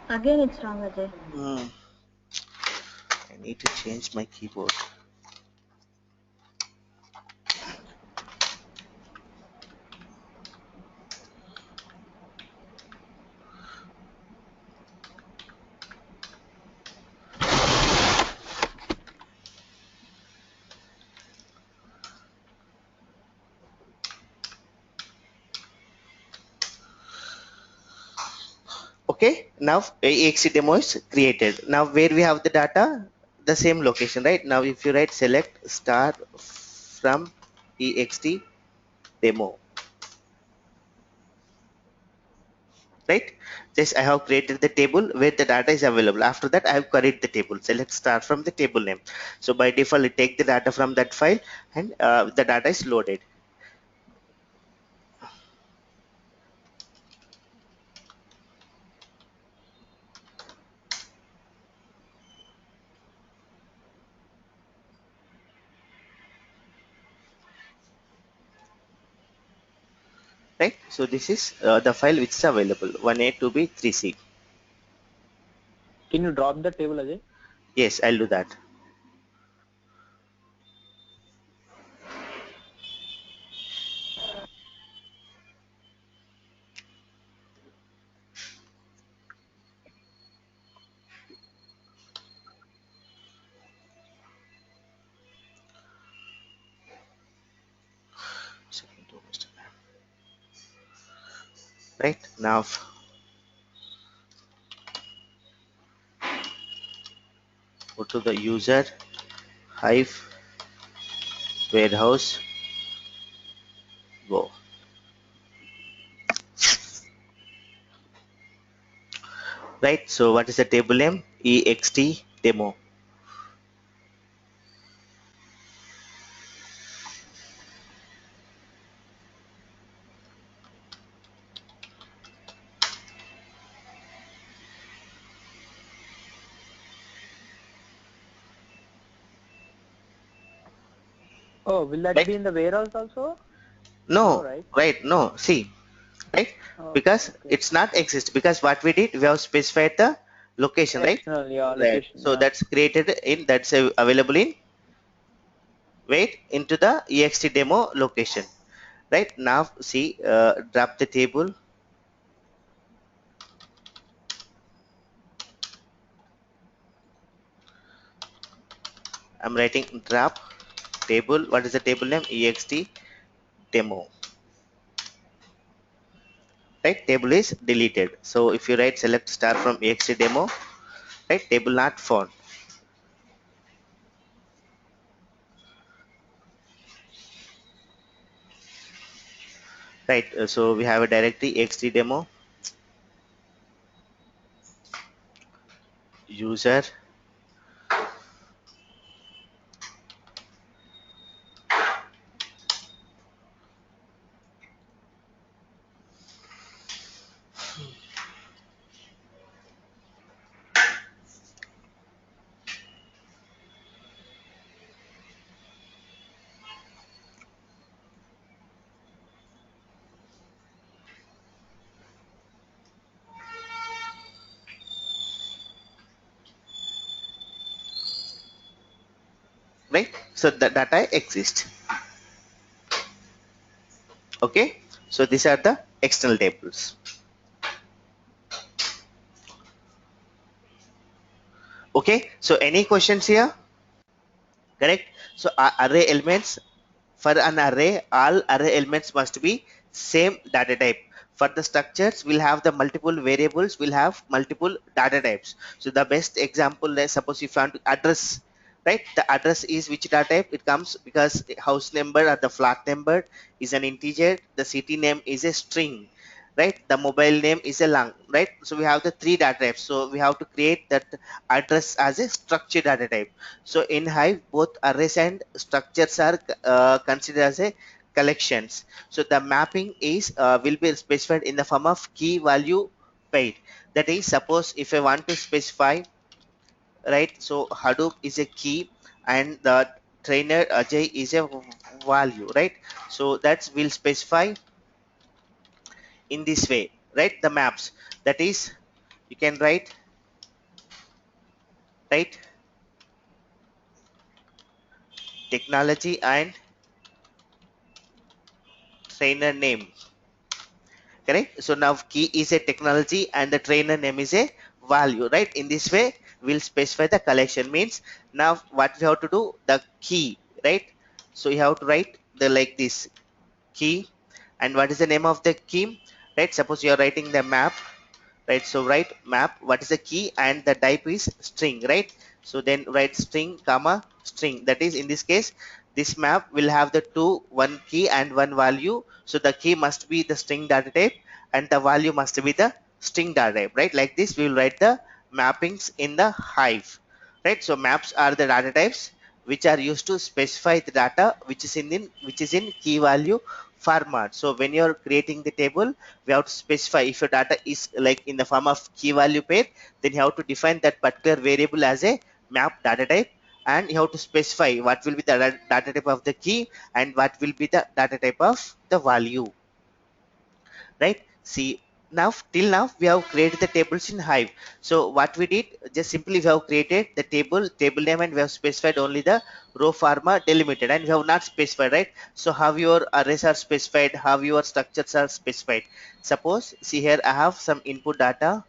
Again, it's wrong, Ajay. I need to change my keyboard. Okay, now ext demo is created. Now where we have the data, the same location, right? Now if you write select star from ext demo, right? This I have created the table where the data is available. After that I have queried the table, select star from the table name. So by default it take the data from that file, and the data is loaded, right? So this is the file which is available, 1A, 2B, 3C. Can you drop the table, Ajay? Yes, I'll do that. Right now go to the user Hive warehouse, go, right? So what is the table name? Ext demo. Oh, will that Right? be in the warehouse also? No, No, right? right? No, see, right? Oh, Because okay. it's not exist, because what we did, we have specified the location, right? External, yeah, Right. location, So yeah. that's created in, that's available in, wait, into the ext demo location. Right now, see, drop the table. I'm writing drop table. What is the table name? Ext demo. Right? Table is deleted. So if you write select star from ext demo, right? Table not found. Right? So we have a directory ext demo user, right? So the data exists. Okay, so these are the external tables. Okay, so any questions here? Correct. So array elements, for an array, all array elements must be same data type. For the structures, we'll have the multiple variables, we'll have multiple data types. So the best example, let's suppose if you want to address, right? The address is which data type? It comes because the house number or the flat number is an integer, the city name is a string, right? The mobile name is a long, right? So we have the three data types. So we have to create that address as a structured data type. So in Hive, both arrays and structures are considered as a collections. So the mapping is will be specified in the form of key value pair. That is, suppose if I want to specify, right? So Hadoop is a key and the trainer Ajay is a value, right? So that will specify in this way, right? The maps. That is, you can write technology and trainer name. Correct. So now key is a technology and the trainer name is a value, right? In this way we'll specify the collection. Means now what we have to do, the key, right? So you have to write the like this key, and what is the name of the key, right? Suppose you are writing the map, right? So write map, what is the key, and the type is string, right? So then write string comma string. That is, in this case, this map will have the one key and one value. So the key must be the string data type and the value must be the string data type, right? Like this we will write the mappings in the Hive, right? So maps are the data types which are used to specify the data which is in key value format. So when you're creating the table, we have to specify if your data is like in the form of key value pair, then you have to define that particular variable as a map data type, and you have to specify what will be the data type of the key and what will be the data type of the value, right? See, now till now we have created the tables in Hive. So what we did, just simply we have created the table name and we have specified only the row forma delimited, and we have not specified, right? So how your arrays are specified, how your structures are specified. Suppose, see here, I have some input data.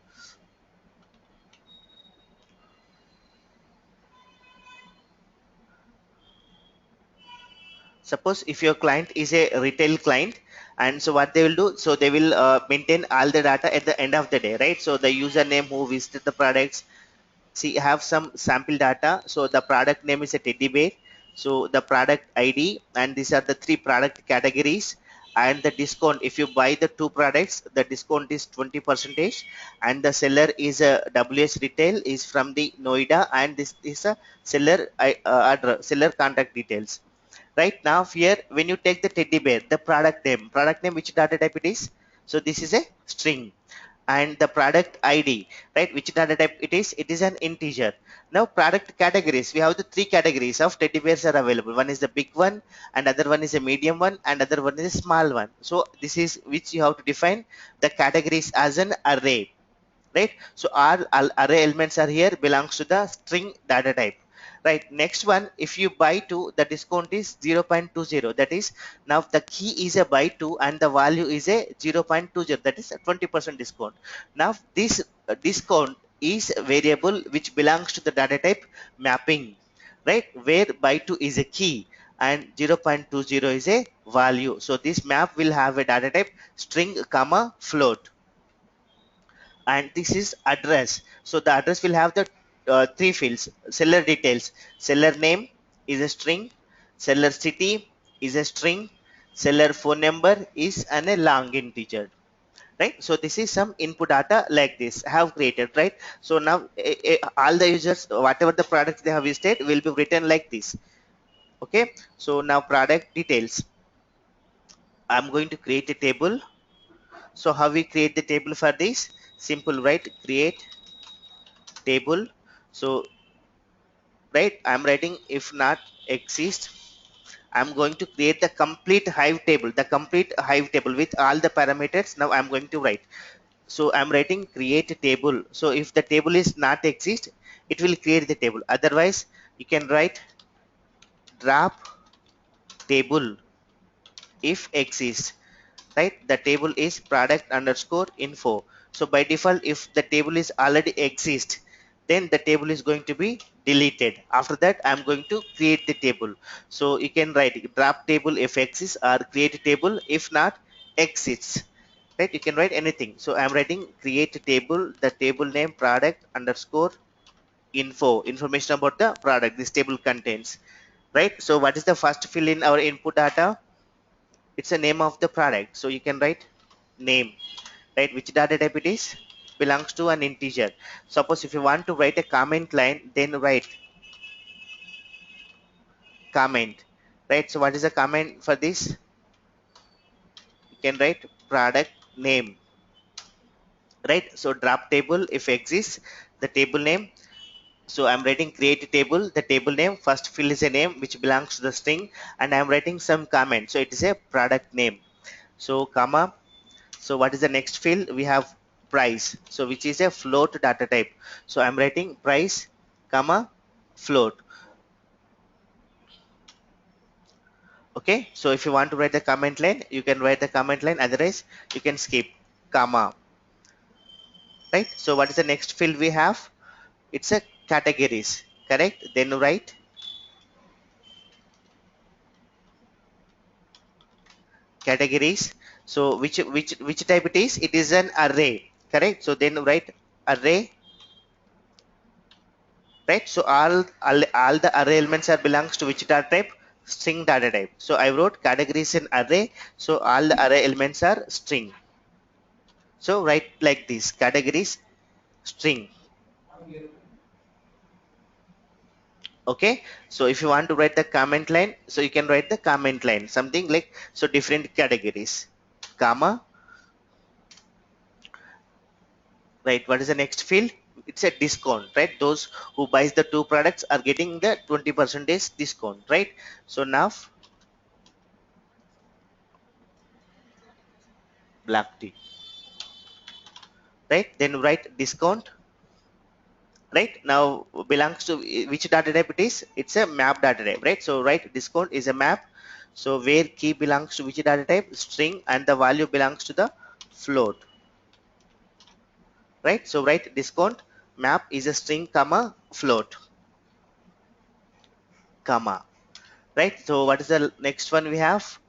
Suppose if your client is a retail client, and so what they will do, so they will maintain all the data at the end of the day, right? So the username who visited the products. See, I have some sample data. So the product name is a teddy bear. So the product ID, and these are the three product categories, and the discount. If you buy the two products, the discount is 20%, and the seller is a WS Retail, is from the Noida, and this is a seller address, seller contact details. Right now here, when you take the teddy bear, the product name, which data type it is? So this is a string, and the product ID, right? Which data type it is? It is an integer. Now product categories, we have the three categories of teddy bears are available. One is the big one, and other one is a medium one, and other one is a small one. So this is which you have to define the categories as an array, right? So all array elements are here belongs to the string data type, right? Next one, if you buy two, the discount is 0.20. That is, now the key is a buy two and the value is a 0.20, that is a 20% discount. Now this discount is a variable which belongs to the data type mapping, right? Where buy two is a key and 0.20 is a value. So this map will have a data type string comma float, and this is address. So the address will have the three fields: seller details, seller name is a string, seller city is a string, seller phone number is a long integer, right? So this is some input data like this I have created, right? So now all the users, whatever the products they have listed, will be written like this. Okay, so now product details, I'm going to create a table. So how we create the table for this? Simple, right? Create table. So right, I'm writing if not exist, I'm going to create the complete Hive table, the complete Hive table with all the parameters. Now I'm going to write. So I'm writing create table. So if the table is not exist, it will create the table. Otherwise you can write drop table if exists, right? The table is product underscore info. So by default, if the table is already exist, then the table is going to be deleted. After that, I'm going to create the table. So you can write drop table if exists or create table if not exists, right? You can write anything. So I'm writing create table, the table name product underscore info, information about the product this table contains, right? So what is the first field in our input data? It's a name of the product, so you can write name, right? Which data type it is? Belongs to an integer. Suppose if you want to write a comment line, then write comment, right? So what is the comment for this? You can write product name, right? So drop table if exists, the table name. So I'm writing create table, the table name, first field is a name which belongs to the string, and I'm writing some comment, so it is a product name. So comma. So what is the next field? We have price, so which is a float data type. So I'm writing price comma float. Okay, so if you want to write the comment line, you can write the comment line, otherwise you can skip comma, right? So what is the next field we have? It's a categories, correct? Then write categories. So which type it is? It is an array, correct? So then write array, right? So all the array elements are belongs to which data type? String data type. So I wrote categories in array, so all the array elements are string. So write like this, categories string. Okay, so if you want to write the comment line, so you can write the comment line something like, so different categories comma, right? What is the next field? It's a discount, right? Those who buys the two products are getting the 20% discount, right? So now black tea, right? Then write discount, right? Now belongs to which data type it is? It's a map data type, right? So write discount is a map, so where key belongs to which data type? String, and the value belongs to the float, right? So write discount map is a string comma float comma, right? So what is the next one we have?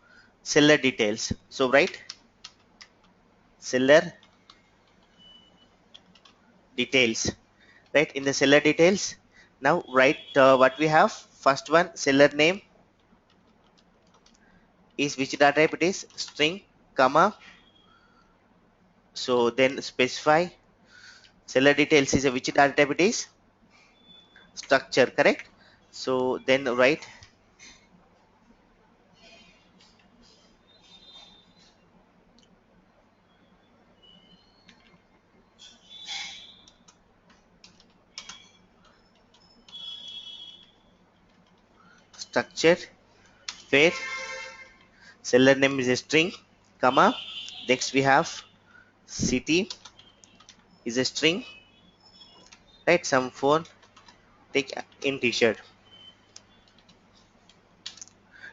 Seller details. So write seller details, right? In the seller details, now write what we have. First one, seller name is which data type it is? String comma, so then specify seller details is a which data type it is? Structure, correct? So then write structure where seller name is a string comma, next we have city is a string, right? Some phone, take in t-shirt,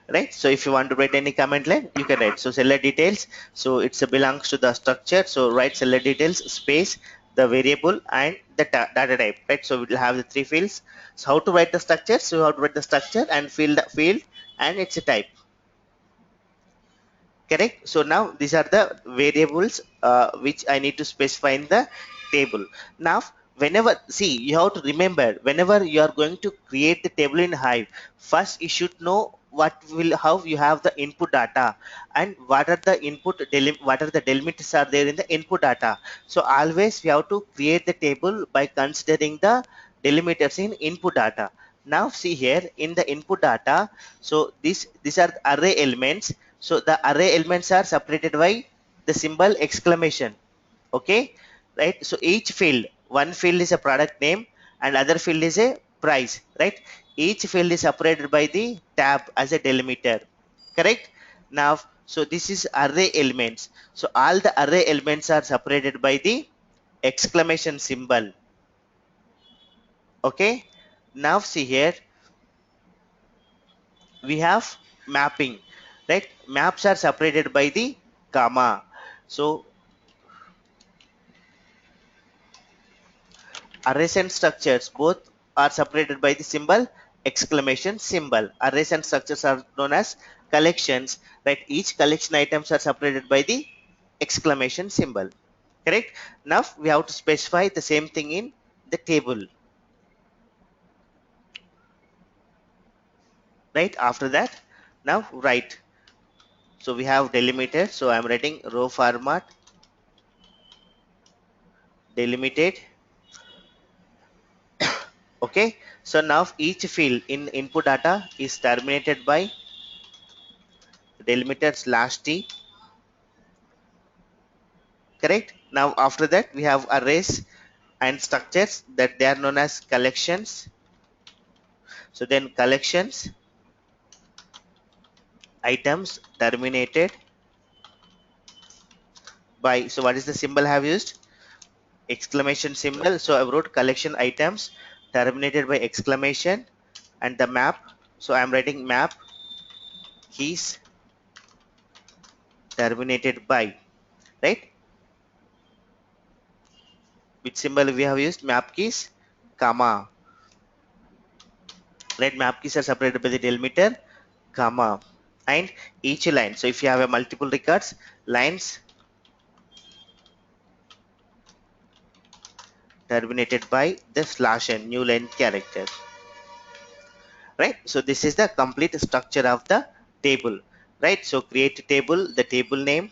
right? So if you want to write any comment line, you can write. So seller details, so it's a belongs to the structure, so write seller details space the variable and the data type, right? So we will have the three fields. So how to write the structure? So how to write the structure and field and it's a type, correct? So now these are the variables which I need to specify in the table. Now whenever, see, you have to remember, whenever you are going to create the table in Hive, first you should know how you have the input data and what are the what are the delimiters are there in the input data. So always we have to create the table by considering the delimiters in input data. Now see here in the input data, so these are the array elements. So the array elements are separated by the symbol exclamation, okay, right? So each field, one field is a product name and other field is a price, right? Each field is separated by the tab as a delimiter, correct? Now so this is array elements, so all the array elements are separated by the exclamation symbol, okay? Now see here, we have mapping, right? Maps are separated by the comma. So arrays and structures both are separated by the symbol exclamation symbol. Arrays and structures are known as collections, right? Each collection items are separated by the exclamation symbol. Correct? Now we have to specify the same thing in the table. Right? After that, now write. So we have delimited. So I'm writing row format delimited. Okay. So now each field in input data is terminated by delimited slash t. Correct? Now after that we have arrays and structures that they are known as collections. So then collections items terminated by, so what is the symbol I have used? Exclamation symbol. So I wrote collection items terminated by exclamation, and the map. So I'm writing map keys terminated by, right? Which symbol we have used? Map keys, comma. Right? Map keys are separated by the delimiter, comma, and each line. So if you have a multiple records, lines terminated by the slash and new line character. Right? So this is the complete structure of the table. Right? So create a table, the table name,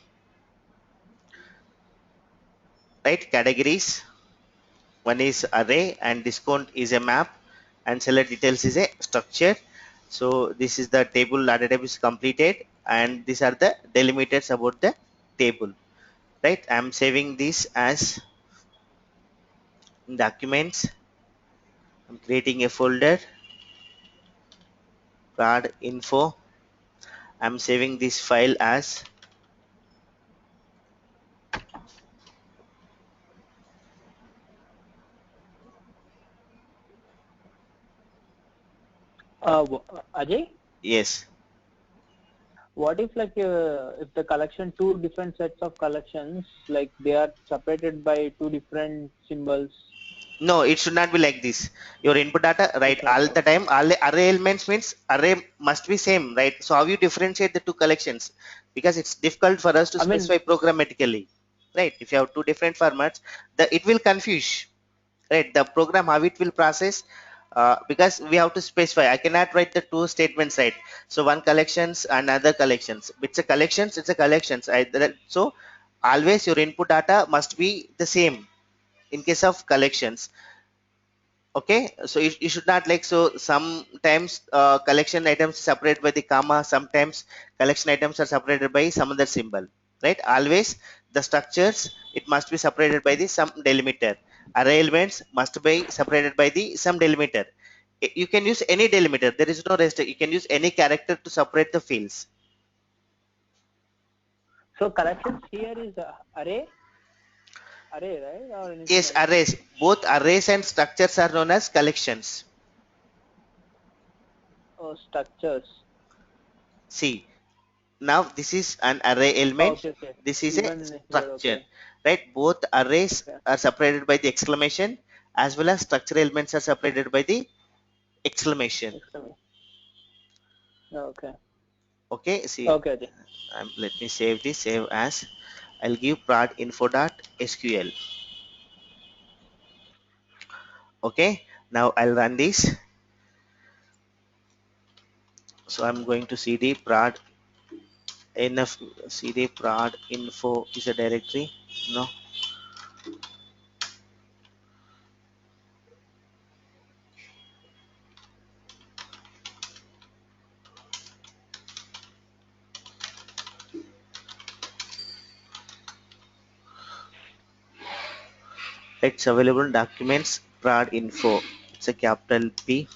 right? Categories. One is array and discount is a map and seller details is a structure. So this is the table data type is completed, and these are the delimiters about the table. Right? I'm saving this as documents. I'm creating a folder, card info. I'm saving this file as Ajay, yes. what if like if the collection two different sets of collections, like they are separated by two different symbols? No, it should not be like this. Your input data, right? It's not All the okay. time, all the array elements means array must be same, right? So how you differentiate the two collections? Because it's difficult for us to I mean, specify programmatically, right? If you have two different formats, it will confuse, right? The program how it will process, because we have to specify. I cannot write the two statements, right? So one collections, another collections. It's a collections. It's a collections. So always your input data must be the same in case of collections. Okay, so you should not like, so sometimes collection items separate by the comma, sometimes collection items are separated by some other symbol, right? Always the structures, it must be separated by the some delimiter. Array elements must be separated by the some delimiter. You can use any delimiter, there is no restrict, you can use any character to separate the fields. so collections here is array, right, or anything Yes, else? arrays, both arrays and structures are known as collections. Oh, structures. See, now this is an array Oh, element, okay, okay. this is a Even here, structure, okay, right? Both arrays okay, are separated by the exclamation, as well as structure elements are separated by the exclamation. excellent. Okay, Okay, see, okay, Ajay. let me save this, save as, I'll give prod info dot sql. Okay, now I'll run this. So I'm going to cd prod nf, cd prod info is a directory, no, it's available in documents prod info, it's a capital P.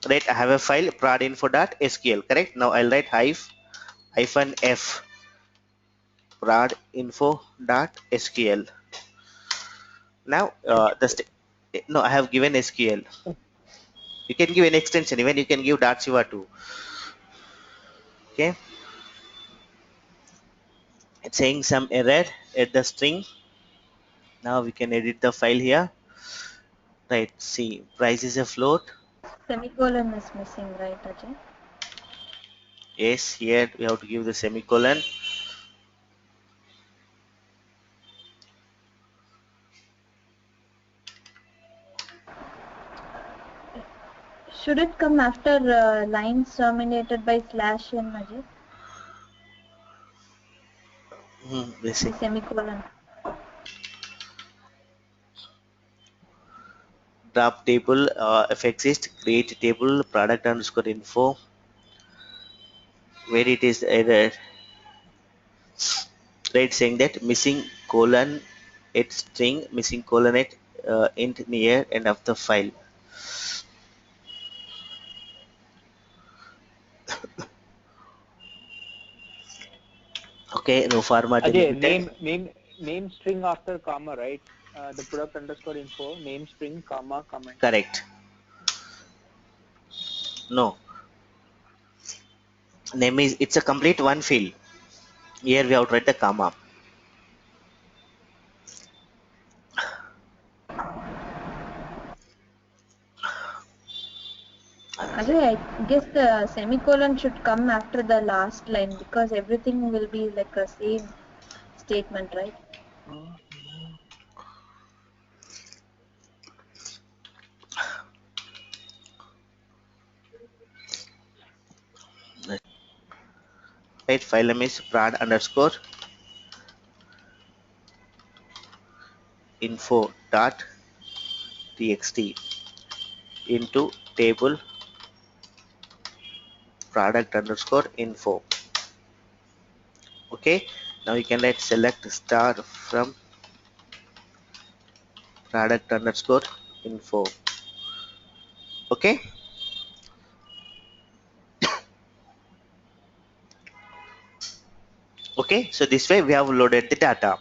Right, I have a file prodinfo.sql. Correct. Now I'll write hyphen f prodinfo.sql. Now H no, I have given sql. You can give an extension, even you can give .siva too. Okay, it's saying some error at the string. Now we can edit the file here. Right, see, price is a float. Semicolon is missing, right, Ajay? Yes, here we have to give the semicolon. Should it come after lines terminated by slash n, Ajay? Let's see. The semicolon. Drop table if exist, create table product underscore info, where it is error, right, saying that missing colon at string, missing colon at int near end of the file. Okay, no format Ajay, delimited. name string after comma, right? The product underscore info, name string, comma, comment. Correct. No, name is, it's a complete one field. Here we have to write the comma. Ajay, I guess the semicolon should come after the last line because everything will be like a same statement, right? Right, file name is prod underscore info dot txt into table product underscore info. Okay, now you can write select star from product underscore info. Okay, okay, so this way we have loaded the data.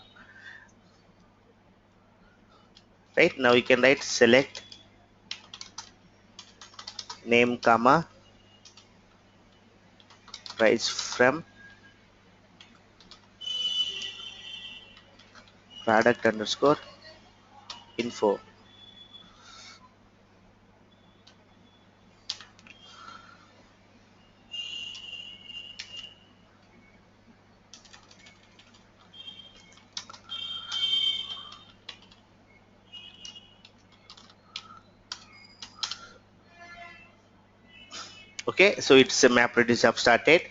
Right, now you can write select name comma price from product underscore info. Okay, so it's a map reduce job started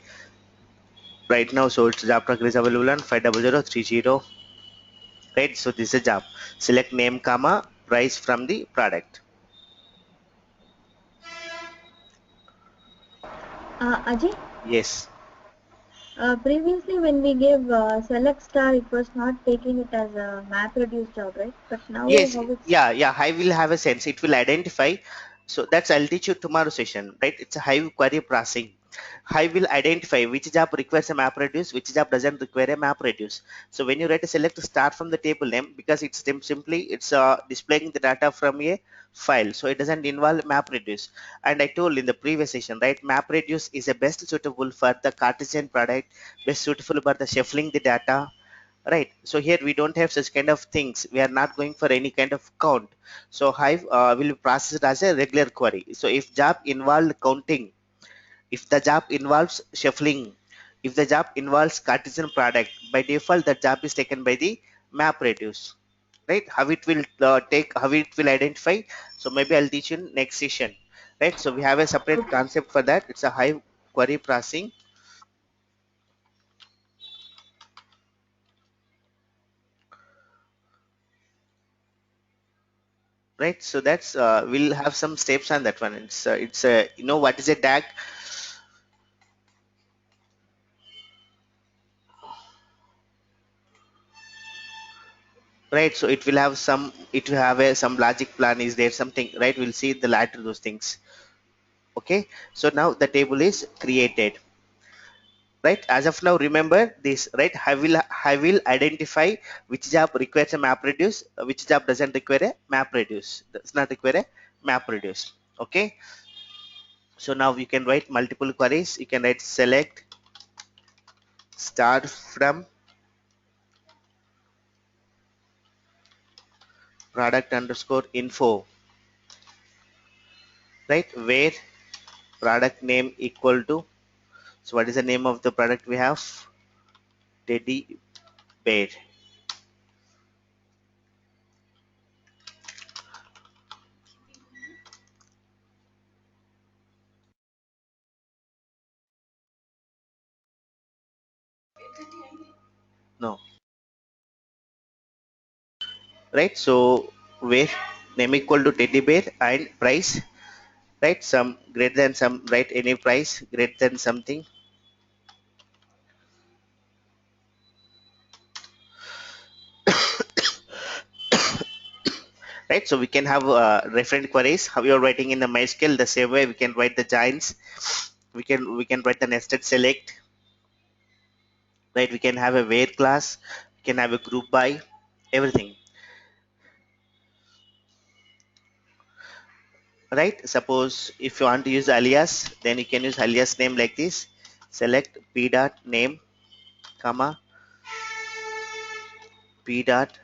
right now. So it's job tracker is available on 50030. Right, so this is a job. Select name comma price from the product. Ajay, Yes, previously when we gave select star, it was not taking it as a map reduce job, right? But now yes, how it's yeah, yeah. Hive will have a sense. It will identify. So that's, I'll teach you tomorrow session. Right, it's a Hive query processing. Hive will identify which job requires a map reduce, which job doesn't require a map reduce. So when you write a select start from the table name, because it's simply it's displaying the data from a file, so it doesn't involve map reduce. And I told in the previous session, right, map reduce is a best suitable for the Cartesian product, best suitable for the shuffling the data. Right, so here we don't have such kind of things. We are not going for any kind of count. So Hive will process it as a regular query. So if job involved counting, if the job involves shuffling, if the job involves Cartesian product, by default the job is taken by the map reduce. Right, how it will take, how it will identify. So maybe I'll teach you in next session. Right, so we have a separate okay? concept for that. It's a Hive query processing. Right, so that's we'll have some steps on that one. It's you know what is a tag. Right, so it will have some, it will have a some logic plan is there, something, right, we'll see the latter those things. Okay, so now the table is created. Right, as of now remember this. Right, I will identify which job requires a map reduce, which job doesn't require a map reduce, does not require a map reduce. Okay, So now you can write multiple queries. You can write select start from product underscore info, right, where product name equal to, so what is the name of the product we have? Teddy bear. No, right? So where name equal to teddy bear and price, right? Some greater than some, right? Any price greater than something, right? So we can have referent queries. How you're writing in the MySQL, the same way we can write the giants. We can write the nested select, right? We can have a where class. We can have a group by, everything, right? Suppose if you want to use alias, then you can use alias name like this. Select p dot name, comma p dot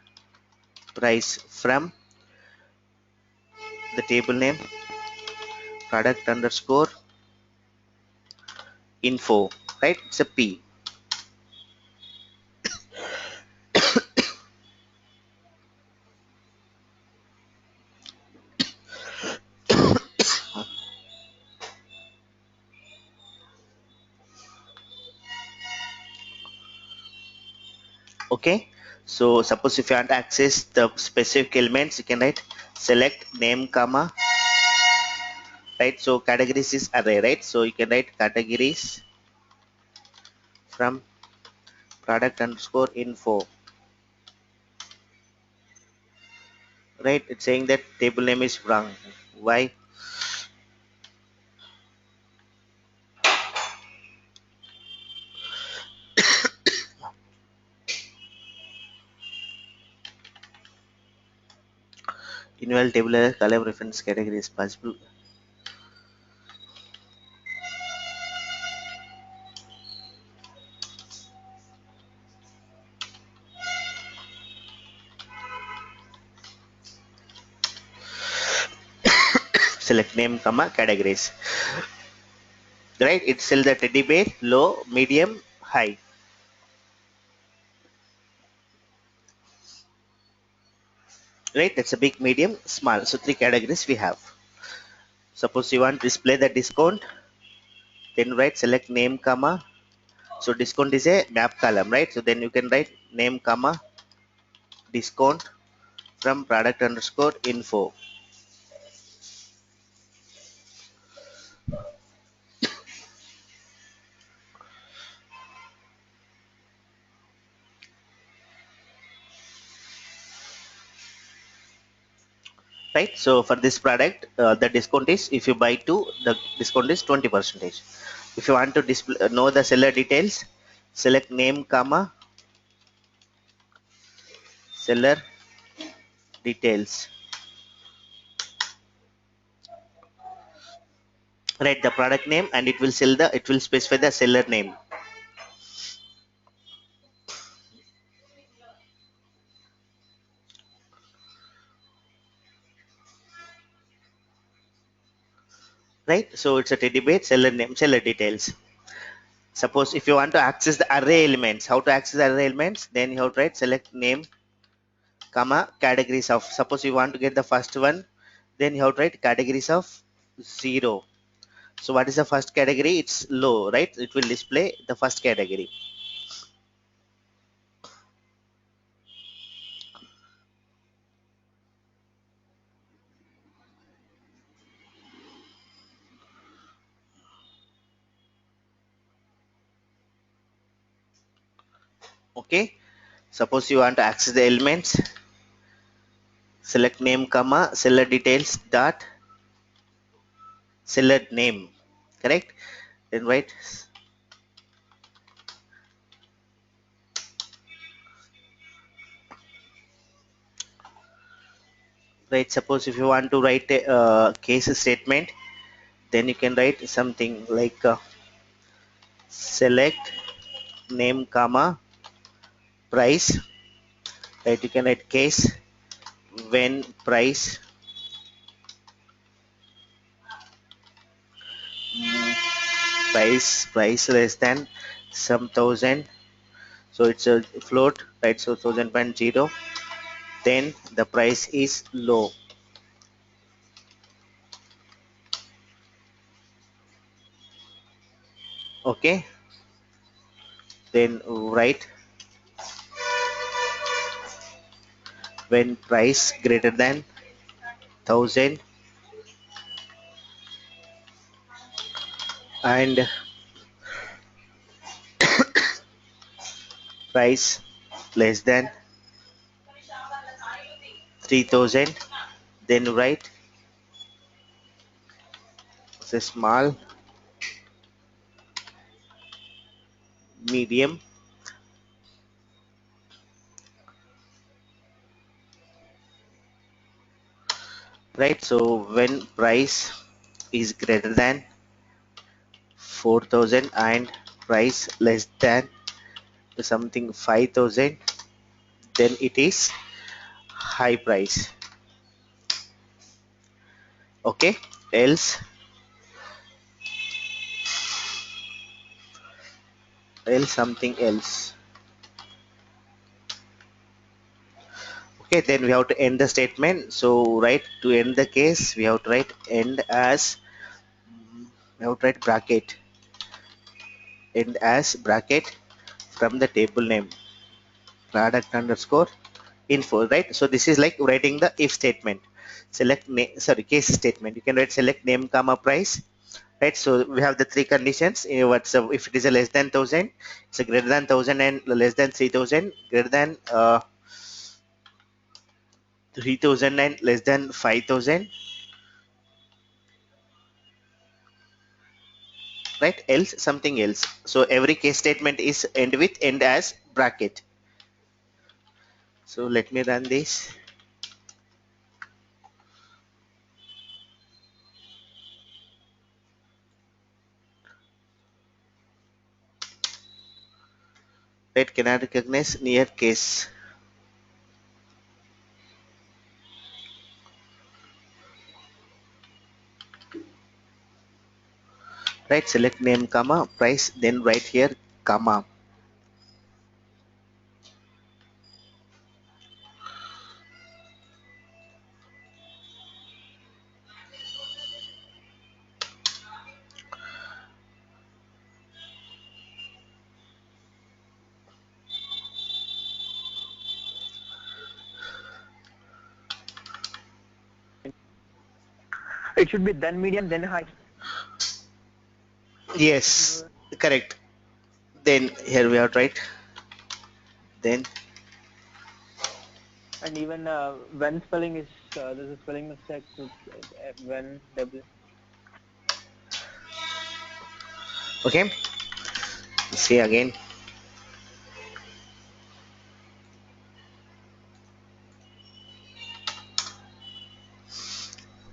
price from the table name product underscore info, right? It's a p. Okay, so suppose if you want to access the specific elements, you can write select name, comma, right? So categories is array, right? So you can write categories from product underscore info, right? It's saying that table name is wrong. Why? Invalid table error, column reference category is possible. Select name, comma, categories, right? It's still the teddy bear, low, medium, high, right? That's a big, medium, small. So three categories we have. Suppose you want to display the discount, then write select name, comma. So discount is a map column, right? So then you can write name, comma, discount from product underscore info, right? So for this product, the discount is, if you buy two, the discount is 20%. If you want to display, know the seller details, select name, comma, seller details, write the product name, and it will specify the seller name. Right? So it's a teddy bear, seller name, seller details. Suppose if you want to access the array elements, how to access the array elements, then you have to write select name, comma, categories of. Suppose you want to get the first one, then you have to write categories of 0. So what is the first category? It's low, right? It will display the first category. Okay. Suppose you want to access the elements, select name, comma, seller details dot seller name, correct? Then write, right? Suppose if you want to write a case statement, Then you can write something like select name comma price, right? You can write case when price less than some thousand, so it's a float, right? So 1000.0, then the price is low. Okay, then write when price greater than 1000 and price less than 3000, then write the small, medium, right? So when price is greater than 4000 and price less than something 5000, then it is high price. Okay, else something else. Okay, then we have to end the statement. So right, to end the case we have to write end as, we have to write bracket, end as bracket from the table name product underscore info, right? So this is like writing the if statement. Select name, sorry, case statement. You can write select name comma price, right? So we have the three conditions. What's if it is a less than 1000, it's a greater than 1000 and less than 3000, greater than 3000 and less than 5000, right? Else something else. So every case statement is end with end as bracket. So let me run this. Right, cannot recognize near case. Right, select name comma price, then right here comma. It should be then medium, then high. Yes, correct. Then here we are, right? Then And even when spelling is there's a spelling mistake with when w. okay, see again.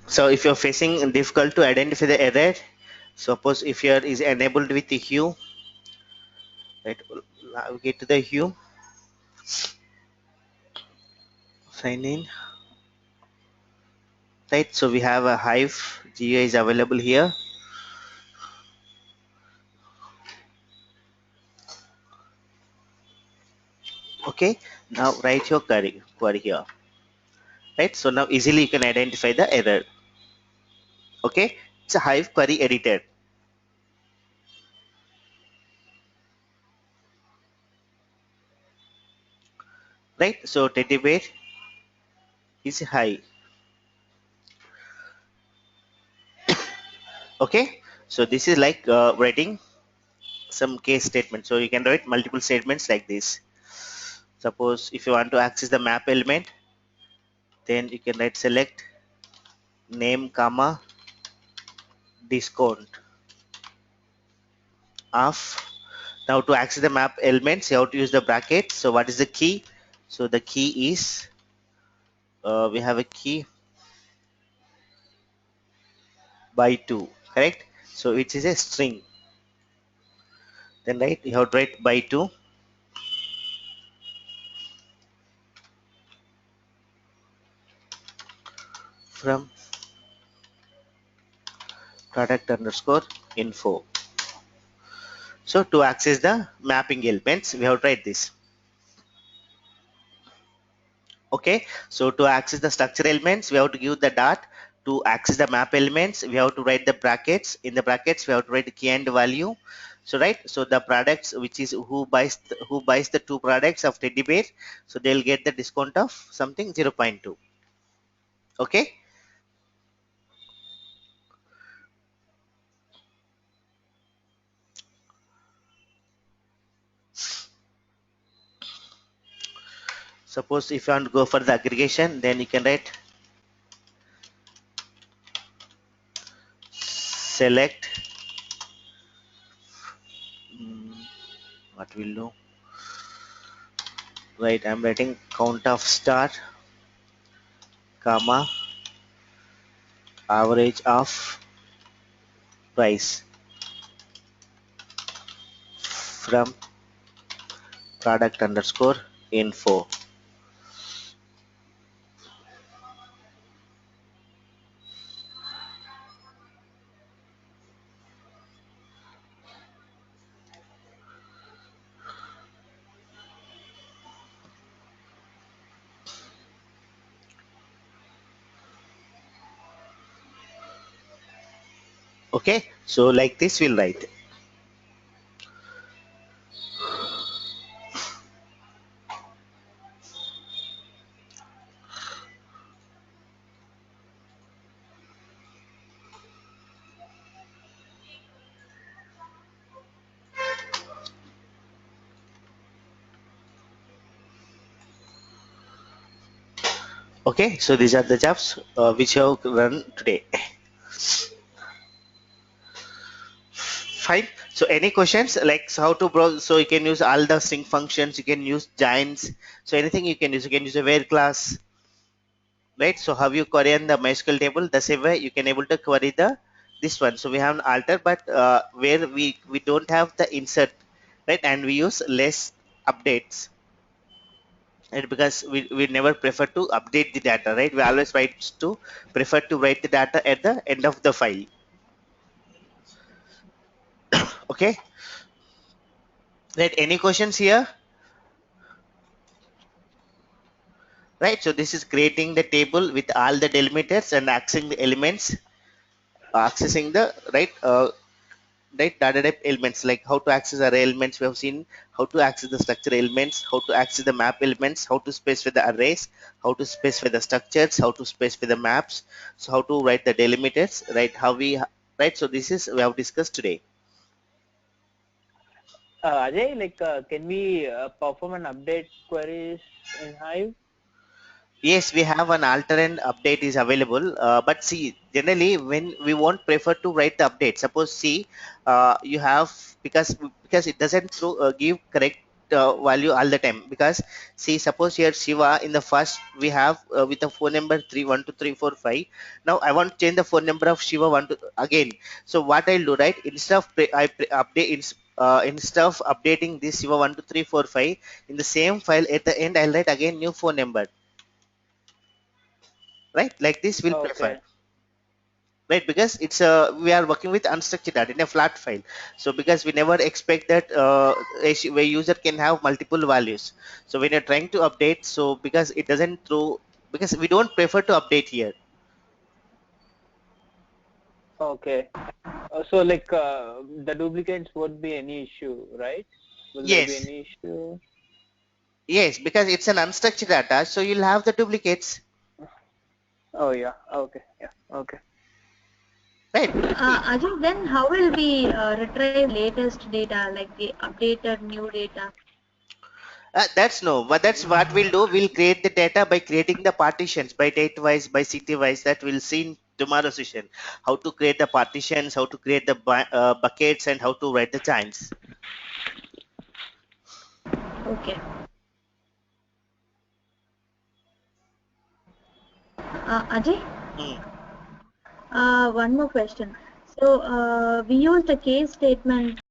So if you're facing difficult to identify the error, suppose if here is enabled with the hue, right? Navigate to the hue, sign in, right? So we have a Hive GUI is available here. Okay, now write your query here, right? So now easily you can identify the error. Okay, it's a Hive query editor, right? So teddy bear is high. Okay, so this is like writing some case statement. So you can write multiple statements like this. Suppose if you want to access the map element, then you can write select name comma discount of. Now to access the map elements, you have to use the bracket. So what is the key? So the key is we have a key by 2. correct? So it is a string. Then right, you have to write by 2 from product underscore info. So to access the mapping elements, we have to write this. Okay, so to access the structure elements, we have to give the dot. To access the map elements, we have to write the brackets. In the brackets, we have to write the key and value. So right, so the products, which is who buys the two products of teddy bear, so they'll get the discount of something 0.2. Okay. Suppose if you want to go for the aggregation, then you can write select. What will do? Right, I'm writing count of star, comma, average of price from product underscore info. Okay, so like this we'll write. Okay, so these are the jobs which I have run today. Fine. So any questions like so how to browse? So you can use all the string functions. You can use giants. So anything you can use. You can use a where class, right? So how you query in the MySQL table? The same way you can able to query the this one. So we have an alter, but where we don't have the insert, right? And we use less updates. Right, because we never prefer to update the data, right? We always prefer to write the data at the end of the file. Okay, right? Any questions here? Right, so this is creating the table with all the delimiters and accessing the elements, accessing the right data type elements, like how to access array elements. We have seen how to access the structure elements, how to access the map elements, how to specify the arrays, how to specify the structures, how to specify the maps, so how to write the delimiters, right? Right, so this is we have discussed today. Ajay, like, can we perform an update queries in Hive? Yes, we have an alternate update is available, but see, generally when we won't prefer to write the update. Suppose see, you have because it doesn't give correct value all the time. Because see, suppose here Shiva in the first we have with the phone number 312345. Now I want to change the phone number of Shiva one to again. So what I'll do, right? Instead of updating this Shiva 12345 in the same file at the end, I'll write again new phone number, right? Like this we'll prefer, Okay. right? Because it's we are working with unstructured data in a flat file. So because we never expect that where user can have multiple values, so when you're trying to update, so because it doesn't throw, because we don't prefer to update here. Okay. So like the duplicates won't be any issue, right? Will there be Yes, any issue? yes, because it's an unstructured data, so you'll have the duplicates, Oh yeah. Okay. Yeah. Okay. right? Ajay, then how will we retrieve latest data, like the updated new data? That's no, but that's what we'll do. We'll create the data by creating the partitions by date wise, by city wise. That we'll see in tomorrow's session. How to create the partitions, how to create the buckets, and how to write the giants. Okay. Ajay, Hmm. one more question. So we used a case statement